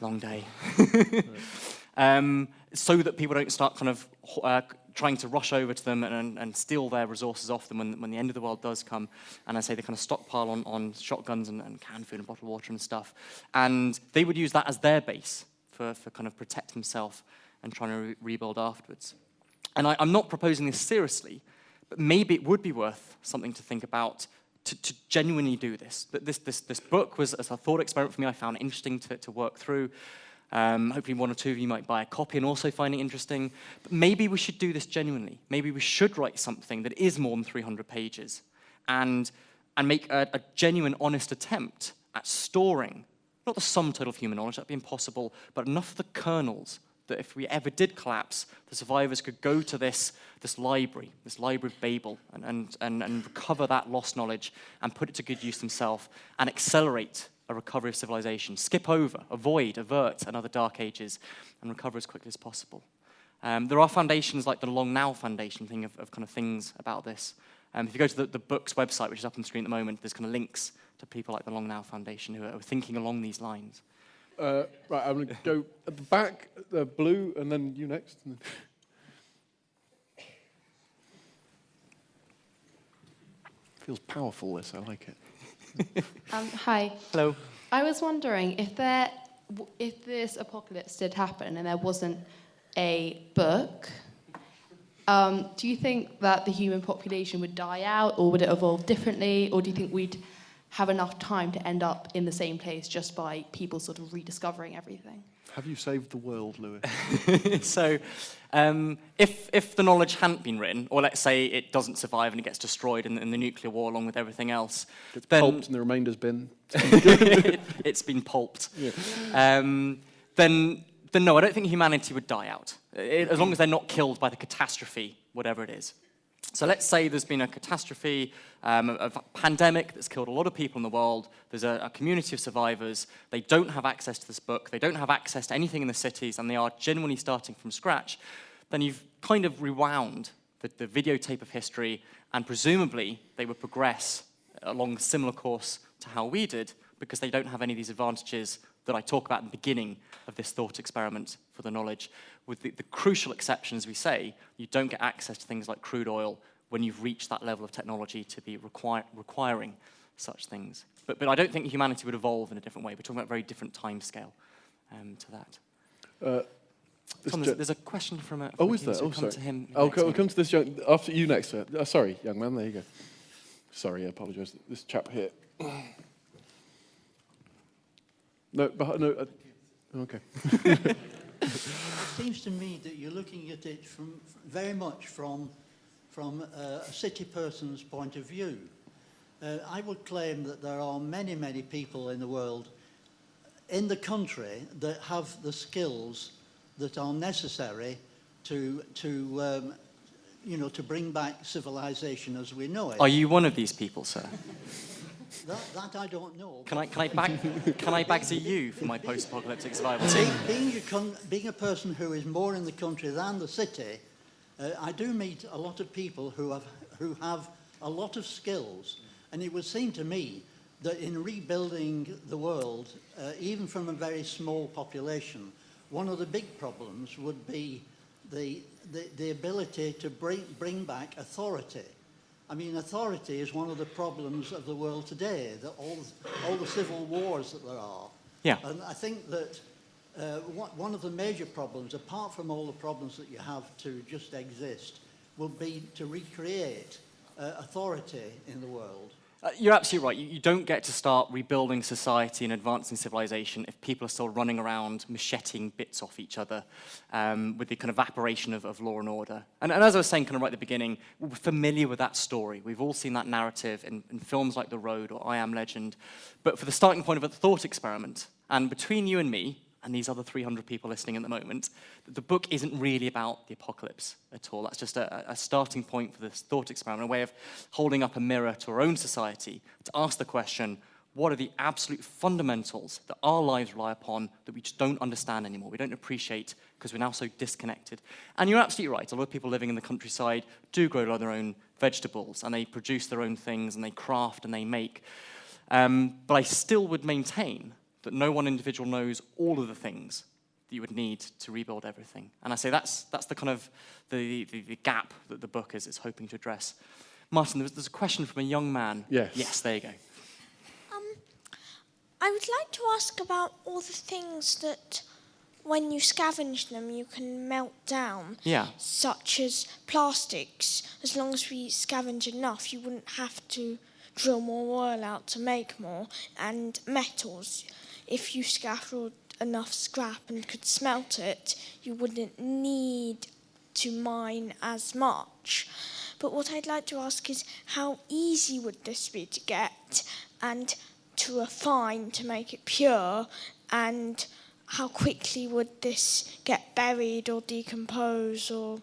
[SPEAKER 2] Long day. So that people don't start kind of trying to rush over to them and steal their resources off them when the end of the world does come. And I say they kind of stockpile on shotguns and canned food and bottled water and stuff. And they would use that as their base for kind of protect themselves and trying to rebuild afterwards. And I'm not proposing this seriously, but maybe it would be worth something to think about to genuinely do this. But this book was, as a thought experiment for me, I found it interesting to work through. Hopefully one or two of you might buy a copy and also find it interesting. But maybe we should do this genuinely. Maybe we should write something that is more than 300 pages and make a genuine, honest attempt at storing, not the sum total of human knowledge, that'd be impossible, but enough of the kernels that if we ever did collapse, the survivors could go to this library of Babel, and recover that lost knowledge and put it to good use themselves and accelerate a recovery of civilization, skip over, avert another dark ages, and recover as quickly as possible. There are foundations like the Long Now Foundation thing of kind of things about this. If you go to the book's website, which is up on the screen at the moment, there's kind of links to people like the Long Now Foundation who are thinking along these lines.
[SPEAKER 1] Right, I'm going to go at the back, the blue, and then you next. And then feels powerful, this. I like it.
[SPEAKER 11] Hi.
[SPEAKER 2] Hello.
[SPEAKER 11] I was wondering if this apocalypse did happen and there wasn't a book, do you think that the human population would die out, or would it evolve differently, or do you think we'd have enough time to end up in the same place just by people sort of rediscovering everything?
[SPEAKER 1] Have you saved the world, Lewis?
[SPEAKER 2] So, if the knowledge hadn't been written, or let's say it doesn't survive and it gets destroyed in the nuclear war along with everything else,
[SPEAKER 1] It's
[SPEAKER 2] then
[SPEAKER 1] pulped and the remainder's bin.
[SPEAKER 2] it's been pulped.
[SPEAKER 1] Yeah.
[SPEAKER 2] Then no, I don't think humanity would die out, as long as they're not killed by the catastrophe, whatever it is. So let's say there's been a catastrophe, a pandemic that's killed a lot of people in the world. There's a community of survivors. They don't have access to this book. They don't have access to anything in the cities, and they are genuinely starting from scratch. Then you've kind of rewound the videotape of history, and presumably they would progress along a similar course to how we did, because they don't have any of these advantages that I talk about in the beginning of this thought experiment for the knowledge. With the crucial exception, as we say, you don't get access to things like crude oil when you've reached that level of technology to be requiring such things. But I don't think humanity would evolve in a different way. We're talking about a very different time scale to that. Tom, there's a question from a...
[SPEAKER 1] Oh, is there? Oh, sorry.
[SPEAKER 2] To him
[SPEAKER 1] We'll come to this young... After you next, sir. Sorry, young man, there you go. Sorry, I apologise. This chap here. No, okay.
[SPEAKER 12] It seems to me that you're looking at it very much from a city person's point of view. I would claim that there are many, many people in the world, in the country, that have the skills that are necessary to bring back civilization as we know it.
[SPEAKER 2] Are you one of these people, sir?
[SPEAKER 12] That I don't know.
[SPEAKER 2] Can I bag to you for my post-apocalyptic survival team?
[SPEAKER 12] Being a person who is more in the country than the city, I do meet a lot of people who have a lot of skills, and it would seem to me that in rebuilding the world, even from a very small population, one of the big problems would be the ability to bring back authority. I mean, authority is one of the problems of the world today, that all the civil wars that there are.
[SPEAKER 2] Yeah.
[SPEAKER 12] And I think that one of the major problems, apart from all the problems that you have to just exist, will be to recreate authority in the world.
[SPEAKER 2] You're absolutely right. You don't get to start rebuilding society and advancing civilization if people are still running around macheting bits off each other with the kind of evaporation of law and order. And as I was saying kind of right at the beginning, we're familiar with that story. We've all seen that narrative in films like The Road or I Am Legend. But for the starting point of a thought experiment, and between you and me, and these other 300 people listening at the moment, that the book isn't really about the apocalypse at all. That's just a starting point for this thought experiment, a way of holding up a mirror to our own society to ask the question, what are the absolute fundamentals that our lives rely upon that we just don't understand anymore, we don't appreciate because we're now so disconnected? And you're absolutely right. A lot of people living in the countryside do grow their own vegetables, and they produce their own things, and they craft and they make. But I still would maintain that no one individual knows all of the things that you would need to rebuild everything. And I say that's the kind of the gap that the book is hoping to address. Martin, there's a question from a young man.
[SPEAKER 1] Yes.
[SPEAKER 2] Yes, there you go.
[SPEAKER 13] I would like to ask about all the things that, when you scavenge them, you can melt down.
[SPEAKER 2] Yeah.
[SPEAKER 13] Such as plastics. As long as we scavenge enough, you wouldn't have to drill more oil out to make more. And metals. If you scavenged enough scrap and could smelt it, you wouldn't need to mine as much. But what I'd like to ask is, how easy would this be to get and to refine to make it pure, and how quickly would this get buried or decompose or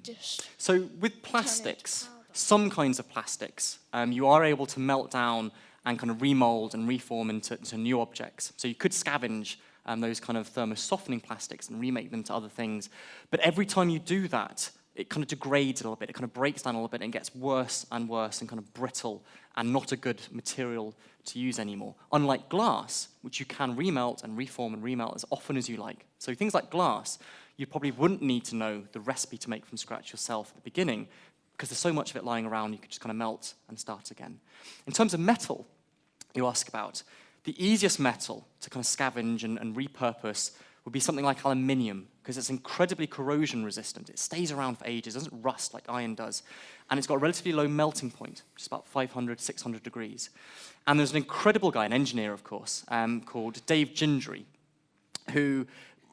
[SPEAKER 13] just...
[SPEAKER 2] So with plastics, some kinds of plastics, you are able to melt down and kind of remold and reform into new objects. So you could scavenge those kind of thermo-softening plastics and remake them to other things. But every time you do that, it kind of degrades a little bit, it kind of breaks down a little bit and gets worse and worse and kind of brittle and not a good material to use anymore. Unlike glass, which you can remelt and reform and remelt as often as you like. So things like glass, you probably wouldn't need to know the recipe to make from scratch yourself at the beginning, because there's so much of it lying around, you could just kind of melt and start again. In terms of metal, you ask about, the easiest metal to kind of scavenge and repurpose would be something like aluminium, because it's incredibly corrosion resistant. It stays around for ages, doesn't rust like iron does. And it's got a relatively low melting point, just about 500, 600 degrees. And there's an incredible guy, an engineer, of course, called Dave Gingery, who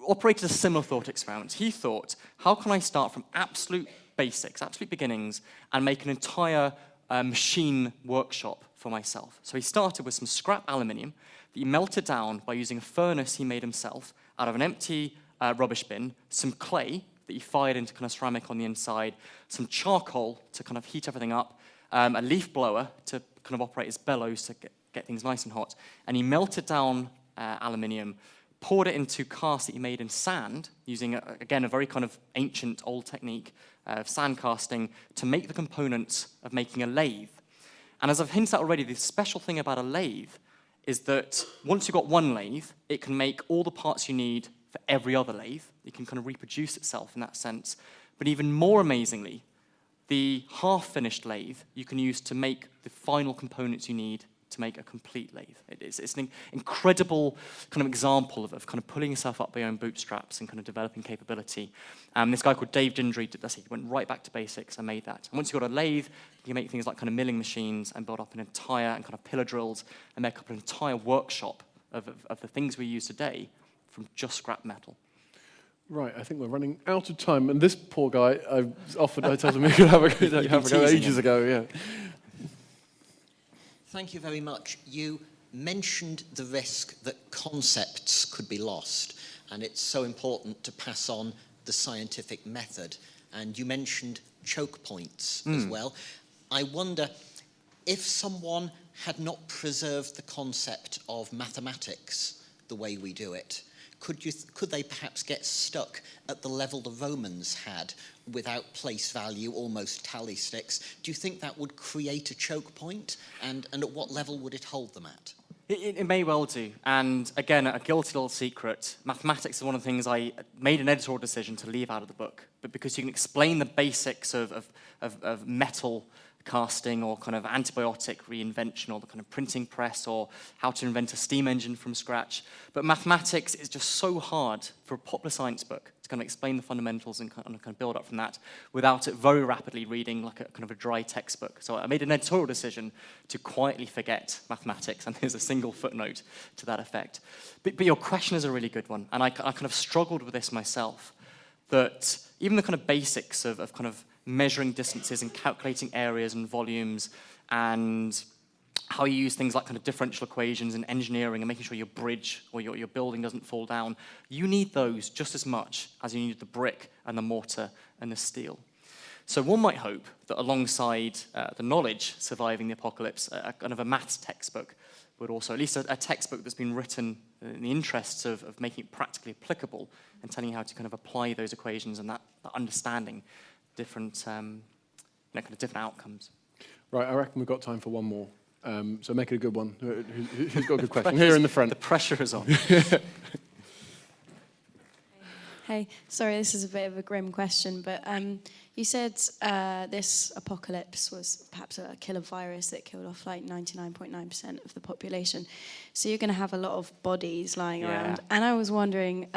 [SPEAKER 2] operated a similar thought experiment. He thought, how can I start from absolute basics, absolute beginnings, and make an entire machine workshop for myself? So he started with some scrap aluminium that he melted down by using a furnace he made himself out of an empty rubbish bin, some clay that he fired into kind of ceramic on the inside, some charcoal to kind of heat everything up, a leaf blower to kind of operate as bellows to get things nice and hot. And he melted down aluminium, poured it into casts that he made in sand, using, again, a very kind of ancient old technique of sand casting to make the components of making a lathe. And as I've hinted at already, the special thing about a lathe is that once you've got one lathe, it can make all the parts you need for every other lathe. It can kind of reproduce itself in that sense. But even more amazingly, the half-finished lathe you can use to make the final components you need to make a complete lathe. It's an incredible kind of example of kind of pulling yourself up by your own bootstraps and kind of developing capability. This guy called Dave Gingery did this. He went right back to basics and made that. And once you've got a lathe, you can make things like kind of milling machines and build up an entire, and kind of pillar drills, and make up an entire workshop of the things we use today from just scrap metal.
[SPEAKER 1] Right, I think we're running out of time. And this poor guy, I told him he could have a go ages ago, yeah.
[SPEAKER 14] Thank you very much. You mentioned the risk that concepts could be lost, and it's so important to pass on the scientific method. And you mentioned choke points as well. I wonder if someone had not preserved the concept of mathematics the way we do it, could they perhaps get stuck at the level the Romans had, without place value, almost tally sticks? Do you think that would create a choke point? And at what level would it hold them at?
[SPEAKER 2] It may well do. And again, a guilty little secret, mathematics is one of the things I made an editorial decision to leave out of the book. But because you can explain the basics of metal casting, or kind of antibiotic reinvention, or the kind of printing press, or how to invent a steam engine from scratch. But mathematics is just so hard for a popular science book to kind of explain the fundamentals and kind of build up from that without it very rapidly reading like a kind of a dry textbook. So I made an editorial decision to quietly forget mathematics, and there's a single footnote to that effect. But your question is a really good one, and I kind of struggled with this myself, that even the kind of basics of kind of measuring distances and calculating areas and volumes and how you use things like kind of differential equations and engineering and making sure your bridge or your building doesn't fall down, you need those just as much as you need the brick and the mortar and the steel. So one might hope that alongside the knowledge surviving the apocalypse, kind of a maths textbook would also, at least a textbook that's been written in the interests of making it practically applicable and telling you how to kind of apply those equations and that understanding different, kind of different outcomes.
[SPEAKER 1] Right, I reckon we've got time for one more. So make it a good one. Who's got a good question? Here in the front.
[SPEAKER 2] The pressure is on.
[SPEAKER 15] Hey, sorry, this is a bit of a grim question, but you said this apocalypse was perhaps a killer virus that killed off like 99.9% of the population. So you're going to have a lot of bodies lying around. And I was wondering,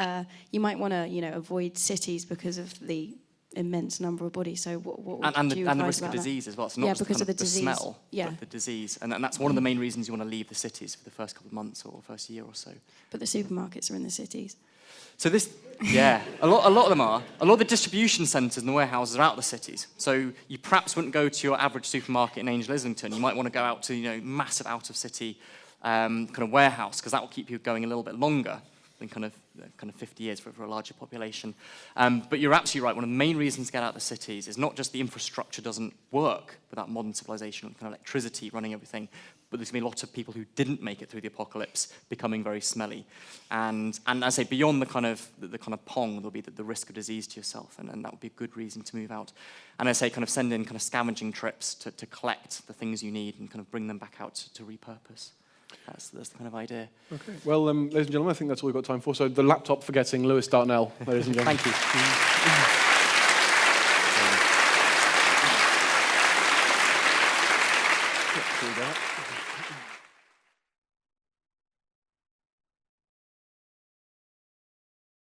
[SPEAKER 15] you might want to, avoid cities because of the immense number of bodies. So what would you
[SPEAKER 2] and the
[SPEAKER 15] advise
[SPEAKER 2] risk of
[SPEAKER 15] about
[SPEAKER 2] disease
[SPEAKER 15] that?
[SPEAKER 2] as well. So not just
[SPEAKER 15] because
[SPEAKER 2] kind
[SPEAKER 15] of the disease.
[SPEAKER 2] smell,
[SPEAKER 15] Yeah.
[SPEAKER 2] but the disease. And that's one of the main reasons you want to leave the cities for the first couple of months or first year or so.
[SPEAKER 15] But the supermarkets are in the cities.
[SPEAKER 2] So this, yeah, a lot of them are. A lot of the distribution centres and the warehouses are out of the cities. So you perhaps wouldn't go to your average supermarket in Angel Islington. You might want to go out to, massive out-of-city kind of warehouse, because that will keep you going a little bit longer than kind of 50 years for a larger population. But you're absolutely right. One of the main reasons to get out of the cities is not just the infrastructure doesn't work without modern civilization, kind of electricity running everything, but there's going to be lots of people who didn't make it through the apocalypse becoming very smelly. And I say beyond the kind of pong, there'll be the risk of disease to yourself, and that would be a good reason to move out. And I say kind of send in kind of scavenging trips to collect the things you need and kind of bring them back out to repurpose. That's the kind of idea.
[SPEAKER 1] Okay. Well, ladies and gentlemen, I think that's all we've got time for. So the laptop forgetting Lewis Dartnell, ladies and gentlemen.
[SPEAKER 2] Thank you.